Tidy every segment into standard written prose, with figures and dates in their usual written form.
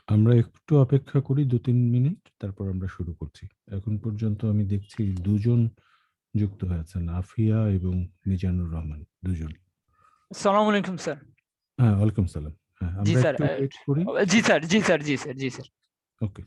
আমরা একটু অপেক্ষা করি ২-৩ মিনিট, তারপর আমরা শুরু করছি। এখন পর্যন্ত আমি দেখছি ২ জন যুক্ত হয়েছেন। আফিয়া এবং মিজানুর রহমান ২ জন। আসসালামু আলাইকুম স্যার। হ্যাঁ, ওয়ালাইকুম সালাম। হ্যাঁ, জি আমরা স্যার, একটু ওয়েট করি। জি স্যার, জি স্যার, জি স্যার, জি স্যার। ওকে।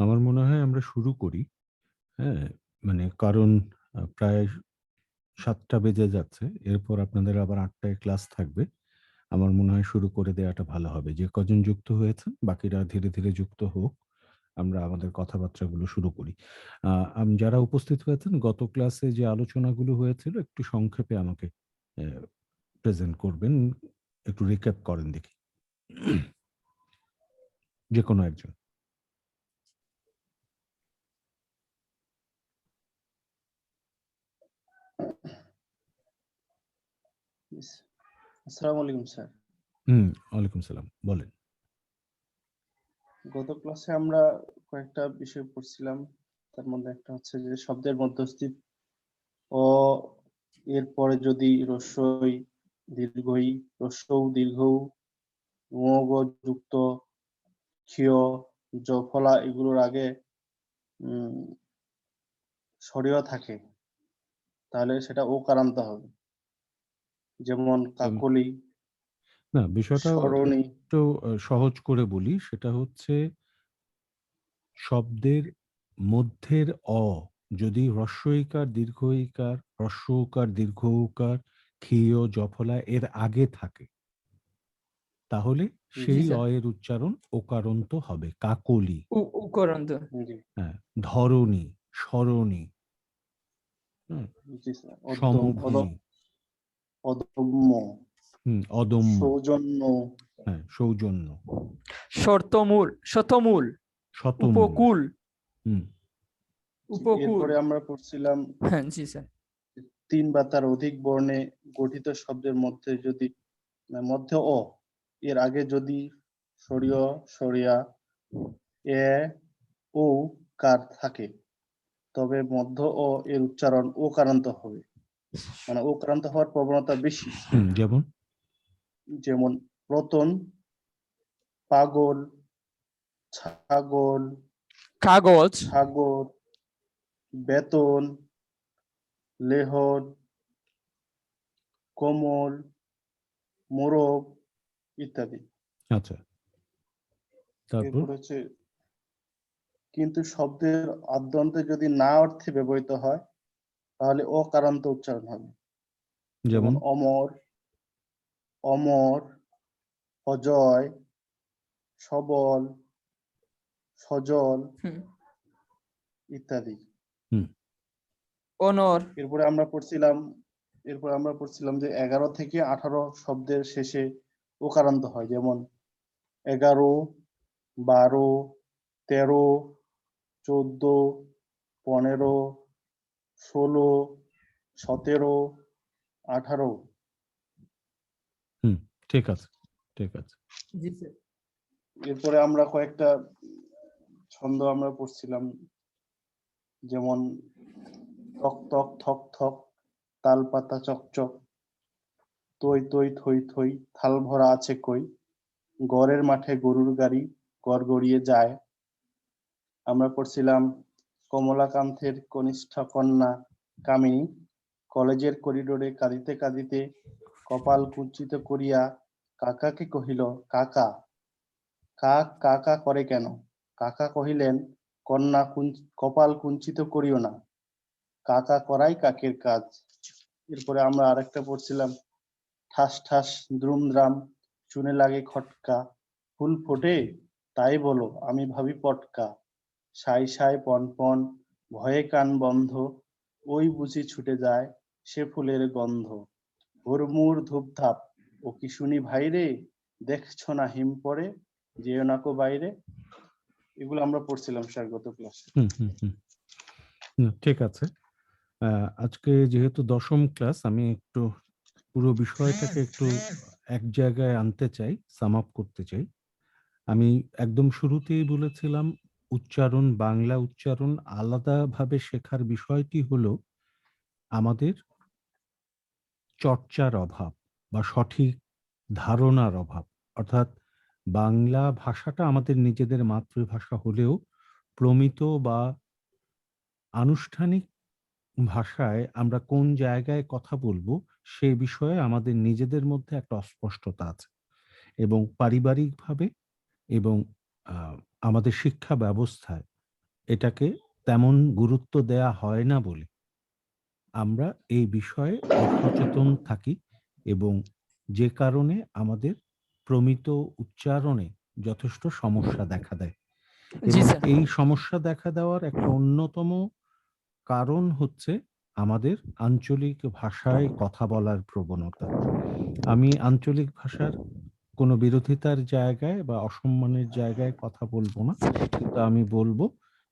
আমার মনে হয় আমরা শুরু করি। হ্যাঁ? মানে কারণ প্রায় ৭টা বেজে যাচ্ছে। এরপর আপনাদের আবার ৮টায় ক্লাস থাকবে। আমার মনে হয় শুরু করে দেওয়াটা ভালো হবে। যে কজন যুক্ত হয়েছেন বাকিরা ধীরে, ধীরে যুক্ত হোক। আমরা আমাদের কথাবার্তাগুলো শুরু করি। আ যারা উপস্থিত হয়েছেন গত ক্লাসে যে আলোচনাগুলো হয়েছিল একটু সংক্ষেপে আমাকে অ্যা প্রেজেন্ট করবেন। একটু রিক্যাপ করেন দেখি। যেকোনো একজন। ইস আসসালামু আলাইকুম স্যার। ওয়ালাইকুম সালাম। বলেন। গত ক্লাসে আমরা কয়েকটা বিষয় পড়ছিলাম। তার মধ্যে একটা হচ্ছে যে শব্দের মধ্যস্থি অ এর পরে যদি রস্বই, দীর্ঘই, হ্রস্বউ, দীর্ঘউ, ঙ যুক্ত ক্ষীয়, জফলা এগুলোর আগে উম স্বরীয় থাকে তাহলে সেটা ওকারান্ত হবে। যেমন কাকলি, না বিষয়টা সরণি। একটু সহজ করে বলি। সেটা হচ্ছে শব্দের মধ্যের অ যদি হ্রস্ব ইকার, দীর্ঘ ইকার, হ্রস্ব উকার, দীর্ঘ উকার, ক্ষীয়, জফলা এর আগে থাকে তাহলে জি জি সেই স্যার। এর উচ্চারণ ওকারান্ত হবে। কাকলি, উকরন্ত। জি হ্যাঁ, ধরণী, সরণী, হুম, জি স্যার। সমভূমি, অদম্য, অদম্য, সৌজন্য, হ্যাঁ, সৌজন্য, শতমূল, শতমূল, উপকূল, হুম, উপকূল। এরপরে আমরা পড়ছিলাম হ্যাঁ জি স্যার। ৩ বা তার অধিক বর্ণে গঠিত শব্দের মধ্যে যদি মধ্যে অ এর আগে যদি স্বরীয়, স্বরিয়া, এ, ও কার থাকে তবে মধ্য অ এর উচ্চারণ ওকারান্ত হবে। মানে ওকারান্ত হওয়ার প্রবণতা বেশি। যেমন যেমন রতন, পাগল, ছাগল, কাগজ, সাগর, বেতন, লেহন, কোমল, মোরগ ইত্যাদি। আচ্ছা, তারপর এরপর হচ্ছে কিন্তু শব্দের আদ্যন্তে যদি না অর্থে ব্যবহৃত হয় তাহলে অকারান্ত উচ্চারণ হবে। যেমন যেমন অমর, অমর, অজয়, সবল, সজল হুম, ইত্যাদি। হুম, অনর, এরপর আমরা পড়ছিলাম যে ১১ থেকে ১৮ শব্দের শেষে ওকারান্ত হয়। যেমন ১১, ১২, ১৩, ১৪, ১৫, ১৬, ১৭, ১৮। হুম, ঠিক আছে, ঠিক আছে। জি স্যার। এরপরে আমরা কয়েকটা ছন্দ আমরা পড়ছিলাম। যেমন তক তক, থক থক, তাল পাতা চকচক, তৈ তৈ, থই থই, থাল ভরা আছে কই, গড়ের মাঠে গরুর গাড়ি, গড় গড়িয়ে যায়। আমরা পড়ছিলাম কমলাকান্তের কনিষ্ঠা কন্যা কামিনী কলেজের করিডোরে কাঁদিতে কাঁদিতে কপাল কুঞ্চিত করিয়া কাকাকে কহিল, কাকা, কাক কা কা করে কেন? কাকা কহিলেন, কন্যা কপাল কুঞ্চিত করিও না, কাকা করাই কাকের কাজ। এরপরে আমরা আরেকটা পড়ছিলাম ঠাস ঠাস দ্রুমদ্রাম শুনে লাগে খটকা, ফুল ফোটে তাই বলো আমি ভাবি পটকা, সাই সাই পন পন ভয়ে কান বন্ধ, ওই বুঝি ছুটে যায় সে ফুলের গন্ধ, হুড়মুড় ধূপধাপ ও কি শুনি ভাইরে, দেখছো না হিম পড়ে, যেও নাকো বাইরে। এগুলো আমরা পড়ছিলাম স্যার গত ক্লাসে। হুম, হুম, হুম, ঠিক আছে। আজকে যেহেতু ১০ম ক্লাস আমি একটু পুরো বিষয়টাকে একটু এক জায়গায় আনতে চাই, সাম আপ করতে চাই। আমি একদম শুরুতেই বলেছিলাম উচ্চারণ, বাংলা উচ্চারণ আলাদাভাবে শেখার বিষয়টি হলো আমাদের চর্চার অভাব বা সঠিক ধারণার অভাব। অর্থাৎ বাংলা ভাষাটা আমাদের নিজেদের মাতৃভাষা হলেও প্রমিত বা আনুষ্ঠানিক ভাষায় আমরা কোন জায়গায় কথা বলবো সে বিষয়ে আমাদের নিজেদের মধ্যে একটা অস্পষ্টতা আছে এবং পারিবারিকভাবে এবং আমাদের শিক্ষা ব্যবস্থায় এটাকে তেমন গুরুত্ব দেয়া হয় না বলে আমরা এই বিষয়ে অসচেতন থাকি এবং যে কারণে আমাদের প্রমিত উচ্চারণে যথেষ্ট সমস্যা দেখা দেয়। জি এবং স্যার। এই সমস্যা দেখা দেওয়ার একটা অন্যতম কারণ হচ্ছে আমাদের আঞ্চলিক ভাষায় কথা বলার প্রবণতা। আমি আঞ্চলিক ভাষার কোনো বিরোধিতার জায়গায় বা অসম্মানের জায়গায় কথা বলবো না, কিন্তু আমি বলবো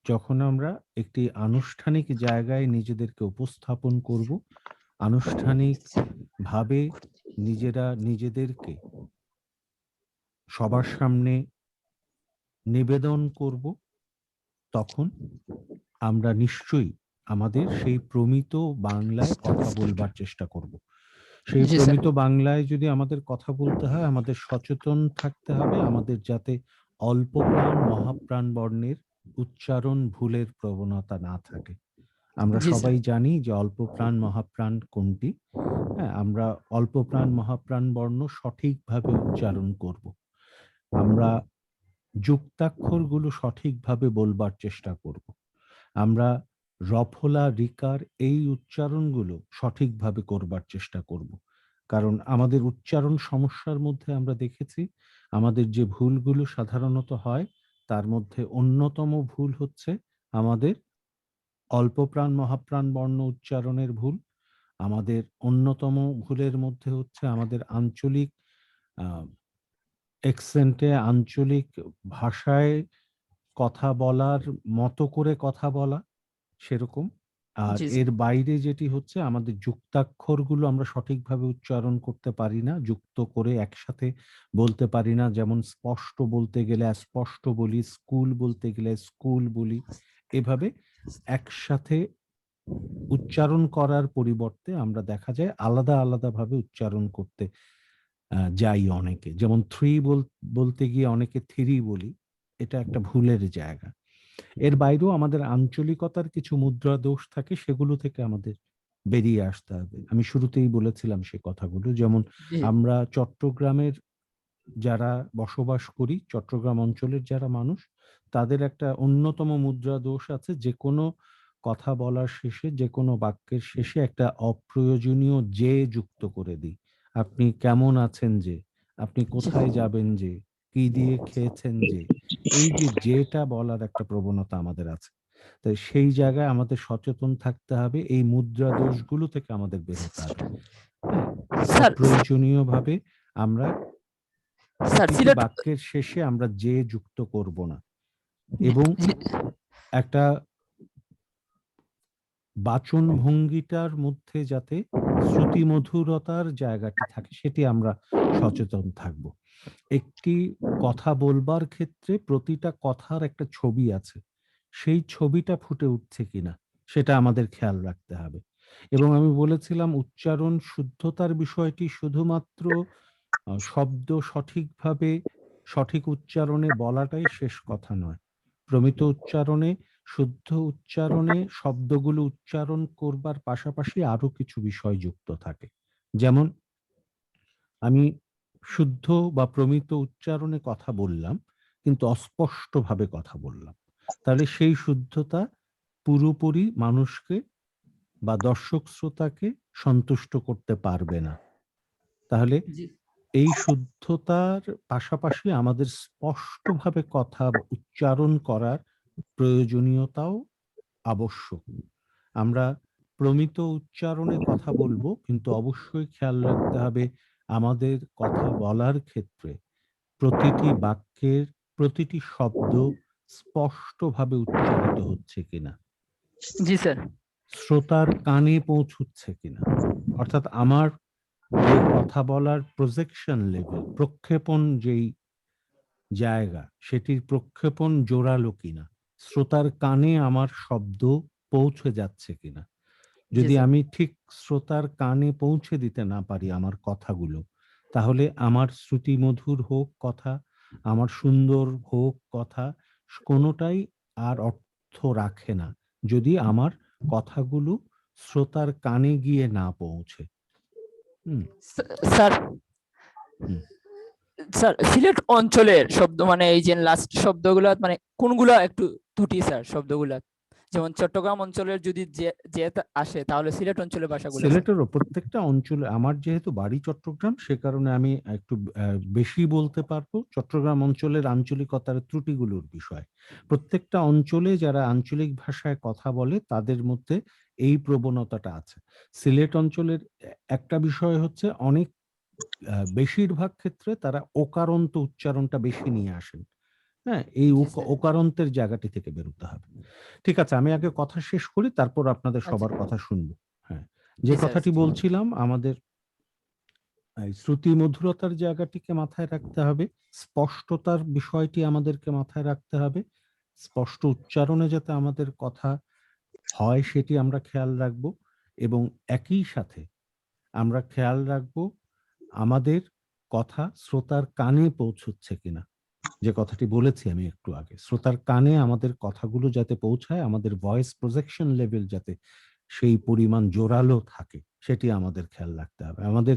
যখন আমরা একটি আনুষ্ঠানিক জায়গায় নিজেদেরকে উপস্থাপন করব, আনুষ্ঠানিক ভাবে নিজেরা নিজেদেরকে সবার সামনে নিবেদন করব, তখন আমরা নিশ্চয়ই আমাদের সেই প্রমিত বাংলায় কথা বলবার চেষ্টা করব। সেই জি স্যার। প্রমিত বাংলায় যদি আমাদের কথা বলতে হয়, আমাদের সচেতন থাকতে হবে আমাদের যাতে অল্প প্রাণ মহাপ্রাণ বর্ণের উচ্চারণ ভুলের প্রবণতা না থাকে। আমরা জি স্যার। সবাই জানি যে অল্প প্রাণ মহাপ্রাণ কোনটি। হ্যাঁ, আমরা অল্প প্রাণ মহাপ্রাণ বর্ণ সঠিকভাবে উচ্চারণ করব। আমরা যুক্তাক্ষরগুলো সঠিকভাবে বলবার চেষ্টা করব। আমরা রফলা রিকার এই উচ্চারণগুলো সঠিকভাবে করবার চেষ্টা করব। কারণ আমাদের উচ্চারণ সমস্যার মধ্যে আমরা দেখেছি আমাদের যে ভুলগুলো সাধারণত হয় তার মধ্যে অন্যতম ভুল হচ্ছে আমাদের অল্প প্রাণ মহাপ্রাণ বর্ণ উচ্চারণের ভুল। আমাদের অন্যতম ভুলের মধ্যে হচ্ছে আমাদের আঞ্চলিক অ্যাকসেন্টে আঞ্চলিক ভাষায় কথা বলার মতো করে কথা বলা সেরকম। আর জি স্যার। এর বাইরে যেটি হচ্ছে আমাদের যুক্তাক্ষরগুলো আমরা সঠিকভাবে উচ্চারণ করতে পারি না, যুক্ত করে একসাথে বলতে পারি না। যেমন স্পষ্ট বলতে গেলে স্পষ্ট বলি, স্কুল বলতে গেলে স্কুল বলি। এভাবে একসাথে উচ্চারণ করার পরিবর্তে আমরা দেখা যায় আলাদা আলাদা ভাবে উচ্চারণ করতে যাই অনেকে। যেমন বলতে গিয়ে অনেকে থ্রি বলি। এটা একটা ভুলের জায়গা। এর বাইরেও আমাদের আঞ্চলিকতার কিছু মুদ্রা দোষ থাকে, সেগুলো থেকে আমাদের বেরিয়ে আসতে হবে। আমি শুরুতেই বলেছিলাম সে কথাগুলো। যেমন জি আমরা চট্টগ্রামের যারা বসবাস করি, চট্টগ্রাম অঞ্চলের যারা মানুষ, তাদের একটা অন্যতম মুদ্রা দোষ আছে। যেকোনো কথা বলার শেষে, যেকোনো বাক্যের শেষে একটা অপ্রয়োজনীয় যে যুক্ত করে দিই। আপনি কেমন আছেন যে, আপনি জি কোথায় যাবেন যে, কি দিয়ে খেয়েছেন যে, এই যে যেটা বলার একটা প্রবণতা আমাদের আছে। তাই সেই জায়গায় আমাদের সচেতন থাকতে হবে। এই মুদ্রা দোষগুলো থেকে আমাদের বের হতে হবে। হ্যাঁ? স্যার। অপ্রয়োজনীয়ভাবে আমরা স্যার প্রতিটি সিলেট। বাক্যের শেষে আমরা যে যুক্ত করব না এবং জি একটা বাচন ভঙ্গিটার মধ্যে যাতে শ্রুতিমধুরতার জায়গাটি থাকে সেটি আমরা সচেতন থাকব। একটি কথা বলবার ক্ষেত্রে প্রতিটা কথার একটা ছবি আছে। সেই ছবিটা ফুটে উঠছে কিনা সেটা আমাদের খেয়াল রাখতে হবে। এবং আমি বলেছিলাম উচ্চারণ শুদ্ধতার বিষয়টি শুধুমাত্র শব্দ সঠিকভাবে সঠিক উচ্চারণে বলাটাই শেষ কথা নয়। প্রমিত উচ্চারণে, শুদ্ধ উচ্চারণে শব্দগুলো উচ্চারণ করবার পাশাপাশি আরো কিছু বিষয় যুক্ত থাকে। যেমন আমি শুদ্ধ বা প্রমিত উচ্চারণে কথা বললাম, কিন্তু অস্পষ্টভাবে কথা বললাম। তাহলে সেই শুদ্ধতা পুরোপুরি মানুষকে বা দর্শক শ্রোতাকে সন্তুষ্ট করতে পারবে না। তাহলে জি এই শুদ্ধতার পাশাপাশি আমাদের স্পষ্টভাবে কথা উচ্চারণ করার প্রয়োজনীয়তাও আবশ্যক। আমরা প্রমিত উচ্চারণে কথা বলবো, কিন্তু অবশ্যই খেয়াল রাখতে হবে আমাদের কথা বলার ক্ষেত্রে প্রতিটি বাক্যের প্রতিটি শব্দ স্পষ্টভাবে উচ্চারিত হচ্ছে কিনা, জি স্যার। শ্রোতার কানে পৌঁছচ্ছে কিনা। অর্থাৎ আমার যে কথা বলার প্রজেকশন লেভেল, প্রক্ষেপণ যেই জায়গা, সেটির প্রক্ষেপণ জোরালো কিনা, শ্রোতার কানে আমার শব্দ পৌঁছে যাচ্ছে কিনা। জি যদি স্যার। আমি ঠিক শ্রোতার কানে পৌঁছে দিতে না পারি আমার কথাগুলো, তাহলে আমার শ্রুতিমধুর হোক কথা, আমার সুন্দর হোক কথা, কোনোটাই আর অর্থ রাখে না যদি আমার কথাগুলো শ্রোতার কানে গিয়ে না পৌঁছে। হুম, স্যার। হুম। স্যার সিলেট অঞ্চলের শব্দ মানে এই যে লাস্ট শব্দগুলো মানে কোনগুলো একটু দুটি স্যার শব্দগুলা, যেমন চট্টগ্রাম অঞ্চলের যদি যে আসে তাহলে সিলেট অঞ্চলের ভাষাগুলো স্যার। সিলেটেরও প্রত্যেকটা অঞ্চলে, আমার যেহেতু বাড়ি চট্টগ্রাম সে কারণে আমি একটু বেশি বলতে পারবো চট্টগ্রাম অঞ্চলের আঞ্চলিকতার ত্রুটিগুলোর বিষয়। প্রত্যেকটা অঞ্চলে যারা আঞ্চলিক ভাষায় কথা বলে তাদের মধ্যে এই প্রবণতাটা আছে। সিলেট অঞ্চলের একটা বিষয় হচ্ছে অনেক বেশিরভাগ ক্ষেত্রে তারা ওকারন্ত উচ্চারণটা বেশি নিয়ে আসেন। হ্যাঁ, এই জি স্যার। ওকারন্তের জায়গাটি থেকে বেরোতে হবে। ঠিক আছে, আমি আগে কথা শেষ করি, তারপর আপনাদের আচ্ছা। সবার কথা শুনবো। হ্যাঁ, যে জি স্যার। কথাটি বলছিলাম, আমাদের এই শ্রুতি মধুরতার জায়গাটিকে মাথায় রাখতে হবে। স্পষ্টতার বিষয়টি আমাদেরকে মাথায় রাখতে হবে। স্পষ্ট উচ্চারণে যাতে আমাদের কথা হয় সেটি আমরা খেয়াল রাখবো, এবং একই সাথে আমরা খেয়াল রাখবো আমাদের কথা শ্রোতার কানে পৌঁছচ্ছে কিনা। যে কথাটি বলেছি আমি একটু আগে, শ্রোতার কানে আমাদের কথাগুলো যাতে পৌঁছায়, আমাদের ভয়েস প্রজেকশন লেভেল যাতে সেই পরিমাণ জোরালো থাকে সেটি আমাদের খেয়াল রাখতে হবে। আমাদের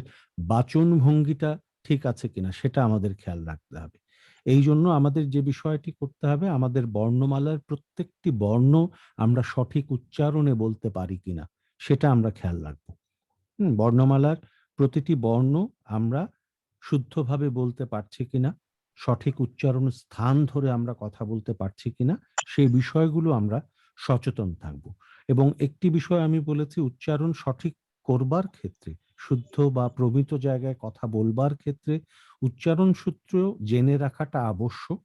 বাচন ভঙ্গিটা ঠিক আছে কিনা সেটা আমাদের খেয়াল রাখতে হবে। এই জন্য আমাদের যে বিষয়টি করতে হবে, আমাদের বর্ণমালার প্রত্যেকটি বর্ণ আমরা সঠিক উচ্চারণে বলতে পারি কিনা সেটা আমরা খেয়াল রাখবো। বর্ণমালার প্রতিটি বর্ণ আমরা শুদ্ধভাবে বলতে পারছি কিনা, সঠিক উচ্চারণ স্থান ধরে আমরা কথা বলতে পারছি কিনা, সেই বিষয়গুলো আমরা সচেতন থাকব। এবং একটি বিষয় আমি বলেছি, উচ্চারণ সঠিক করবার ক্ষেত্রে, শুদ্ধ বা প্রমিত জায়গায় কথা বলবার ক্ষেত্রে উচ্চারণ সূত্র জেনে রাখাটা আবশ্যক।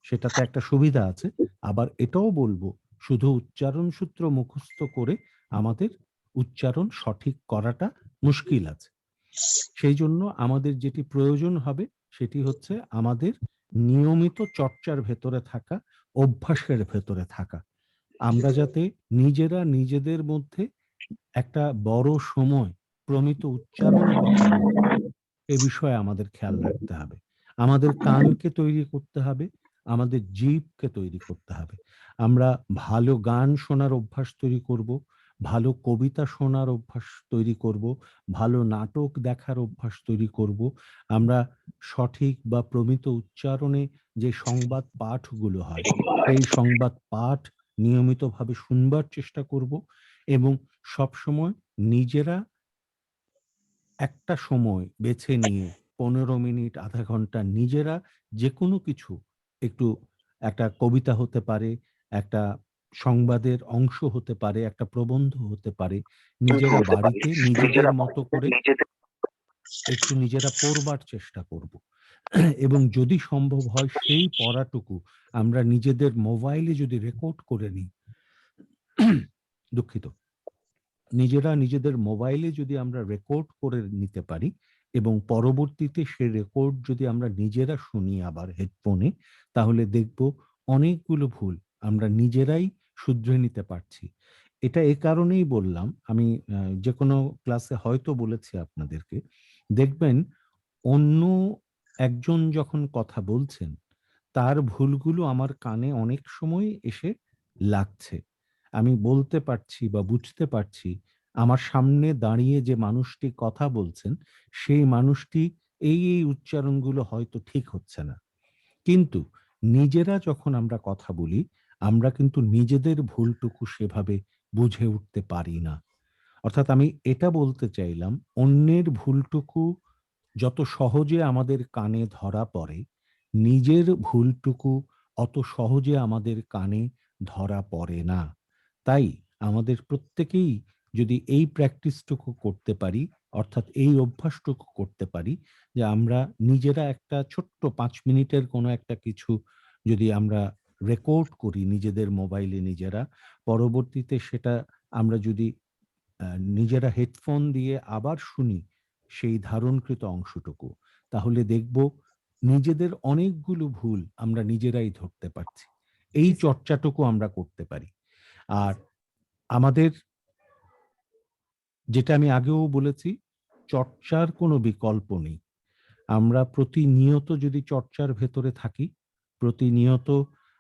সেটাতে একটা সুবিধা আছে। আবার এটাও বলবো, শুধু উচ্চারণ সূত্র মুখস্থ করে আমাদের উচ্চারণ সঠিক করাটা মুশকিল আছে। সেই জন্য আমাদের যেটি প্রয়োজন হবে সেটি হচ্ছে আমাদের নিয়মিত চর্চার ভেতরে থাকা, অভ্যাসের ভেতরে থাকা। আমরা যাতে নিজেরা নিজেদের মধ্যে একটা বড় সময় প্রমিত উচ্চারণে কথা বলতে পারি, এ বিষয়ে আমাদের খেয়াল রাখতে হবে। আমাদের কানকে তৈরি করতে হবে, আমাদের জিহ্বকে তৈরি করতে হবে। আমরা ভালো গান শোনার অভ্যাস তৈরি করব, ভালো কবিতা শোনার অভ্যাস তৈরি করব, ভালো নাটক দেখার অভ্যাস তৈরি করব। আমরা সঠিক বা প্রমিত উচ্চারণে যে সংবাদ পাঠগুলো হয়, সেই সংবাদ পাঠ নিয়মিতভাবে শুনবার চেষ্টা করব, এবং সবসময় নিজেরা একটা সময় বেছে নিয়ে ১৫ মিনিট, আধা ঘন্টা নিজেরা যেকোনো কিছু, একটু একটা কবিতা হতে পারে, একটা সংবাদের অংশ হতে পারে, একটা প্রবন্ধ হতে পারে, নিজেরা বাড়িতে নিজেদের মতো করে একটু নিজেরা পড়বার চেষ্টা করব। এবং যদি সম্ভব হয় সেই পড়াটুকু আমরা নিজেদের মোবাইলে যদি রেকর্ড করে নিই, দুঃখিত, নিজেরা নিজেদের মোবাইলে যদি আমরা রেকর্ড করে নিতে পারি এবং পরবর্তীতে সে রেকর্ড যদি আমরা নিজেরা শুনি আবার হেডফোনে, তাহলে দেখব অনেকগুলো ভুল আমরা নিজেরাই শুধরে নিতে পারছি। এটা এ কারণেই বললাম, আমি যে কোনো ক্লাসে হয়তো বলেছি আপনাদেরকে, দেখবেন অন্য একজন যখন কথা বলছেন তার ভুলগুলো আমার কানে অনেক সময় এসে লাগছে। আমি বলতে পারছি বা বুঝতে পারছি আমার সামনে দাঁড়িয়ে যে মানুষটি কথা বলছেন, সেই মানুষটি এই উচ্চারণগুলো হয়তো ঠিক হচ্ছে না। কিন্তু নিজেরা যখন আমরা কথা বলি, আমরা কিন্তু নিজেদের ভুলটুকু সেভাবে বুঝে উঠতে পারি না। অর্থাৎ আমি এটা বলতে চাইলাম, অন্যের ভুলটুকু যত সহজে আমাদের কানে ধরা পড়ে, নিজের ভুলটুকু অত সহজে আমাদের কানে ধরা পড়ে না। তাই আমাদের প্রত্যেকেই যদি এই প্র্যাকটিসটুকু করতে পারি, অর্থাৎ এই অভ্যাসটুকু করতে পারি যে আমরা নিজেরা একটা ছোট্ট ৫ মিনিটের কোনো একটা কিছু যদি আমরা রেকর্ড করি নিজেদের মোবাইলে নিজেরা, পরবর্তীতে সেটা আমরা যদি নিজেরা হেডফোন দিয়ে আবার শুনি সেই ধারণকৃত অংশটুকু, তাহলে দেখব নিজেদের অনেকগুলো ভুল আমরা নিজেরাই ধরতে পারছি। এই জি স্যার। চর্চাটুকু আমরা করতে পারি। আর আমাদের, যেটা আমি আগেও বলেছি, চর্চার কোনো বিকল্প নেই। আমরা প্রতিনিয়ত যদি চর্চার ভেতরে থাকি, প্রতিনিয়ত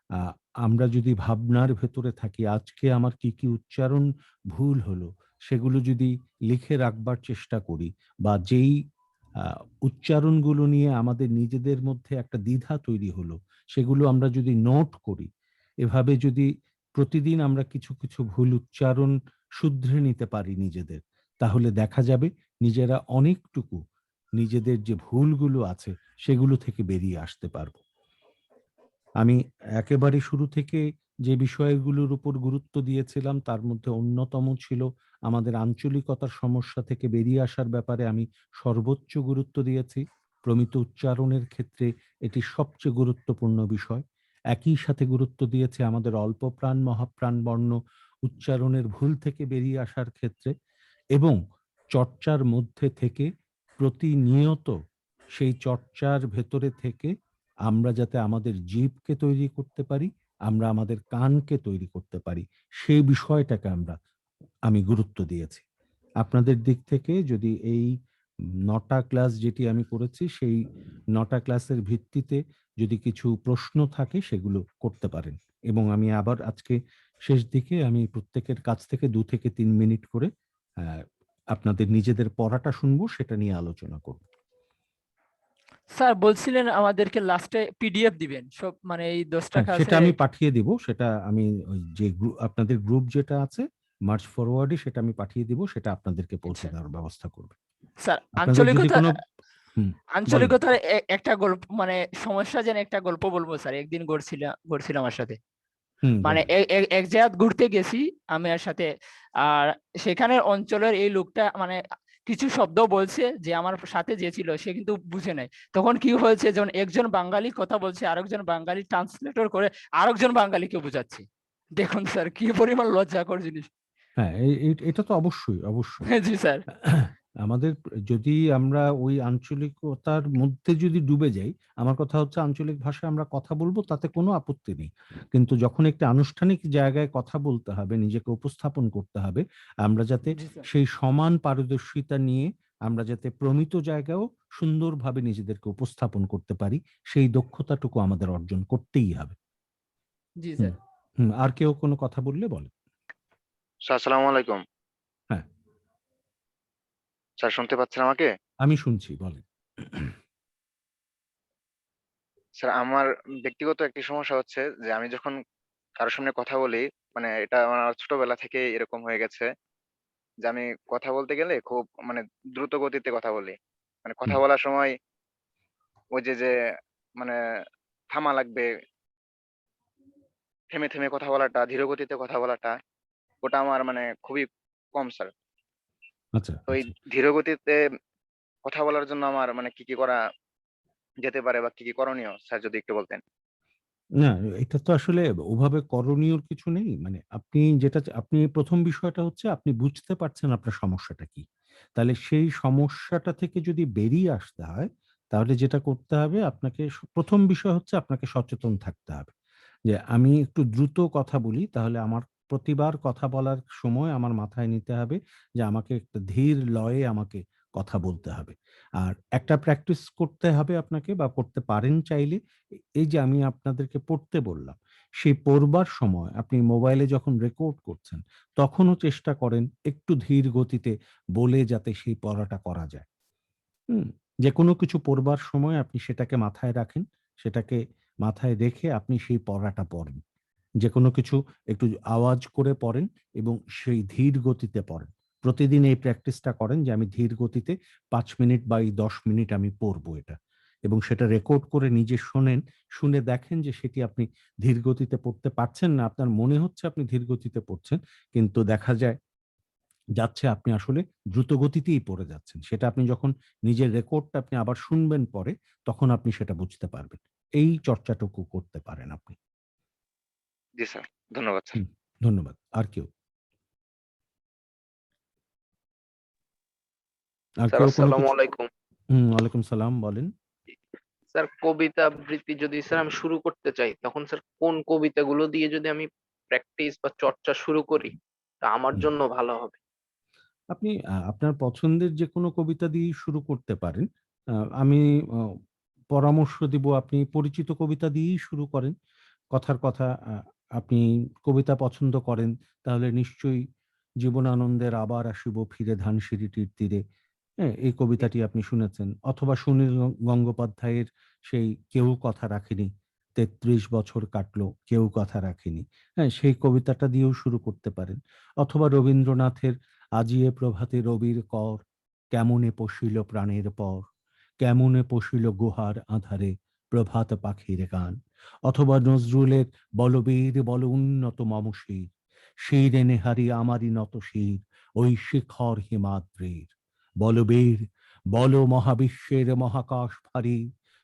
আ আমরা যদি ভাবনার ভেতরে থাকি, আজকে আমার কি উচ্চারণ ভুল হলো, সেগুলো যদি লিখে রাখবার চেষ্টা করি, বা যেই আ উচ্চারণগুলো নিয়ে আমাদের নিজেদের মধ্যে একটা দ্বিধা তৈরি হলো, সেগুলো আমরা যদি নোট করি, এভাবে যদি প্রতিদিন আমরা কিছু কিছু ভুল উচ্চারণ শুধরে নিতে পারি নিজেদের, তাহলে দেখা যাবে নিজেরা অনেকটুকু নিজেদের যে ভুলগুলো আছে সেগুলো থেকে বেরিয়ে আসতে পারবো। আমি একেবারে শুরু থেকে যে বিষয়গুলোর উপর গুরুত্ব দিয়েছিলাম তার মধ্যে অন্যতম ছিল আমাদের আঞ্চলিকতার সমস্যা থেকে বেরিয়ে আসার ব্যাপারে আমি সর্বোচ্চ গুরুত্ব দিয়েছি। প্রমিত উচ্চারণের ক্ষেত্রে এটি সবচেয়ে গুরুত্বপূর্ণ বিষয়। একই সাথে গুরুত্ব দিয়েছি আমাদের অল্প প্রাণ মহাপ্রাণ বর্ণ উচ্চারণের ভুল থেকে বেরিয়ে আসার ক্ষেত্রে, এবং চর্চার মধ্যে থেকে প্রতিনিয়ত সেই চর্চার ভেতরে থেকে আমরা যাতে আমাদের জিভকে তৈরি করতে পারি, আমরা আমাদের কানকে তৈরি করতে পারি, সেই বিষয়টাকে আমি গুরুত্ব দিয়েছি। আপনাদের দিক থেকে যদি এই ৯ টা ক্লাস যেটি আমি করেছি, সেই ৯ টা ক্লাসের ভিত্তিতে যদি কিছু প্রশ্ন থাকে সেগুলো করতে পারেন। এবং আমি আবার আজকে শেষ দিকে আমি প্রত্যেকের কাছ থেকে ২ থেকে ৩ মিনিট করে আ আপনাদের নিজেদের পড়াটা শুনবো, সেটা নিয়ে আলোচনা করব। স্যার বলছিলেন আমাদেরকে লাস্টে পিডিএফ দিবেন সব, মানে এই 10টা হ্যাঁ, সেটা ক্লাসের আমি পাঠিয়ে দিব। সেটা আমি ওই যে আপনাদের গ্রুপ যেটা আছে মার্চ ফরওয়ার্ড এ সেটা আমি পাঠিয়ে দিব। সেটা আপনাদেরকে পৌঁছে আচ্ছা দেওয়ার ব্যবস্থা করবে। স্যার, আপনাদের যদি আঞ্চলিকতা কোনো হুম, বলেন। আঞ্চলিকতার একটা গল্প, মানে সমস্যা যেন একটা গল্প বলবো স্যার। একদিন ঘটছিল আমার সাথে। হুম, মানে বলেন। এক জায়গা ঘুরতে গেছি আমি আর সাথে। আর সেখানের অঞ্চলের এই লোকটা মানে কিছু শব্দ বলছে, যে আমার সাথে যে ছিল সে কিন্তু বুঝে নাই। তখন কি হয়েছে, যখন একজন বাঙালি কথা বলছে আরেকজন বাঙালি ট্রান্সলেটর করে আরেকজন বাঙালিকে বোঝাচ্ছে। দেখুন স্যার কি পরিমাণ লজ্জাকর জিনিস। হ্যাঁ, এটা তো অবশ্যই, অবশ্যই। জি স্যার। আমাদের যদি আমরা ওই আঞ্চলিকতার মধ্যে যদি ডুবে যাই, আমার কথা হচ্ছে আঞ্চলিক ভাষায় আমরা কথা বলবো তাতে কোনো আপত্তি নেই। কিন্তু যখন একটি আনুষ্ঠানিক জায়গায় কথা বলতে হবে, নিজেকে উপস্থাপন করতে হবে, আমরা যাতে জি স্যার। সেই সমান পারদর্শিতা নিয়ে আমরা যাতে প্রমিত জায়গায়ও সুন্দরভাবে নিজেদেরকে উপস্থাপন করতে পারি, সেই দক্ষতাটুকু আমাদের অর্জন করতেই হবে। জি হুম, স্যার। হুম। আর কেউ কোনো কথা বললে বলেন। স্যার আসসালামু আলাইকুম। হ্যাঁ, স্যার শুনতে পাচ্ছেন আমাকে? আমি শুনছি, বলেন। স্যার আমার ব্যক্তিগত একটি সমস্যা হচ্ছে যে আমি যখন কারো সামনে কথা বলি, মানে এটা আমার ছোটবেলা থেকেই এরকম হয়ে গেছে যে আমি কথা বলতে গেলে খুব মানে দ্রুত গতিতে কথা বলি। মানে কথা হুম, বলার সময় ওই যে মানে থামা লাগবে, থেমে, থেমে কথা বলাটা, ধীর গতিতে কথা বলাটা ওটা আমার মানে খুবই কম স্যার। আচ্ছা, তো এই আচ্ছা। ধীর গতিতে কথা বলার জন্য আমার মানে কি করা যেতে পারে বা কি করণীয় স্যার যদি একটু বলতেন? না, এটা তো আসলে ওভাবে করণীয়র কিছু নেই। মানে আপনি ১ম বিষয়টা হচ্ছে আপনি বুঝতে পারছেন আপনার সমস্যাটা কি। তাহলে সেই সমস্যাটা থেকে যদি বেরিয়ে আসতে হয়, তাহলে যেটা করতে হবে আপনাকে ১ম বিষয় হচ্ছে আপনাকে সচেতন থাকতে হবে। যে আমি একটু দ্রুত কথা বলি, তাহলে আমার প্রতিবার কথা বলার সময় আমার মাথায় নিতে হবে যে আমাকে একটা ধীর লয়ে আমাকে কথা বলতে হবে। আর একটা প্র্যাকটিস করতে হবে আপনাকে, বা করতে পারেন চাইলে। এই যে আমি আপনাদেরকে পড়তে বললাম, সেই পড়বার সময় আপনি মোবাইলে যখন রেকর্ড করছেন, তখনও চেষ্টা করেন একটু ধীর গতিতে বলে যাতে সেই পড়াটা করা যায়। হুম? যেকোনো কিছু পড়বার সময় আপনি সেটাকে মাথায় রাখেন। সেটাকে মাথায় রেখে আপনি সেই পড়াটা পড়েন। যেকোনো কিছু একটু আওয়াজ করে পড়েন এবং সেই ধীর গতিতে পড়েন। প্রতিদিন এই প্র্যাকটিসটা করেন যে আমি ধীর গতিতে ৫ মিনিট বা এই ১০ মিনিট আমি পড়বো এটা। এবং সেটা রেকর্ড করে নিজে শোনেন। শুনে দেখেন যে সেটি আপনি ধীর গতিতে পড়তে পারছেন না। আপনার মনে হচ্ছে আপনি ধীর গতিতে পড়ছেন। কিন্তু দেখা যায় যাচ্ছে আপনি আসলে দ্রুত গতিতেই পড়ে যাচ্ছেন। সেটা আপনি যখন নিজের রেকর্ডটা আপনি আবার শুনবেন পরে, তখন আপনি সেটা বুঝতে পারবেন। এই চর্চাটুকু করতে পারেন আপনি। জি স্যার। ধন্যবাদ স্যার। হুম, ধন্যবাদ। আর কেউ? আর স্যার কেউ কোনো আসসালামু কিছু? আলাইকুম। ওয়ালাইকুম সালাম, বলেন। স্যার কবিতা আবৃত্তি যদি স্যার আমি শুরু করতে চাই, তখন স্যার কোন কবিতাগুলো দিয়ে যদি আমি প্র্যাকটিস বা চর্চা শুরু করি, তা আমার হুম। জন্য ভালো হবে? আপনি আপনার পছন্দের যেকোনো কবিতা দিয়েই শুরু করতে পারেন। আমি অ পরামর্শ দিব আপনি পরিচিত কবিতা দিয়েই শুরু করেন। কথার কথা, আপনি কবিতা পছন্দ করেন, তাহলে নিশ্চয়ই জীবনানন্দের 'আবার আসিব ফিরে ধানসিঁড়িটির তীরে', হ্যাঁ? এই কবিতাটি আপনি শুনেছেন। অথবা সুনীল গঙ্গোপাধ্যায়ের সেই 'কেউ কথা রাখেনি'। 33 বছর কাটলো, কেউ কথা রাখেনি। হ্যাঁ, সেই কবিতাটা দিয়েও শুরু করতে পারেন। অথবা রবীন্দ্রনাথের আজিয়ে প্রভাতে রবির কর, কেমনে পশিল প্রাণের পর, কেমনে পশিল গুহার আঁধারে প্রভাত পাখির গান। অথবা নজরুলের বলবীর বল উন্নত মম শির, শিরে নেহারি আমারই নত শির ওই শিখর হিমাদ্রির। বলবীর বল মহাবিশ্বের মহাকাশ ভারী,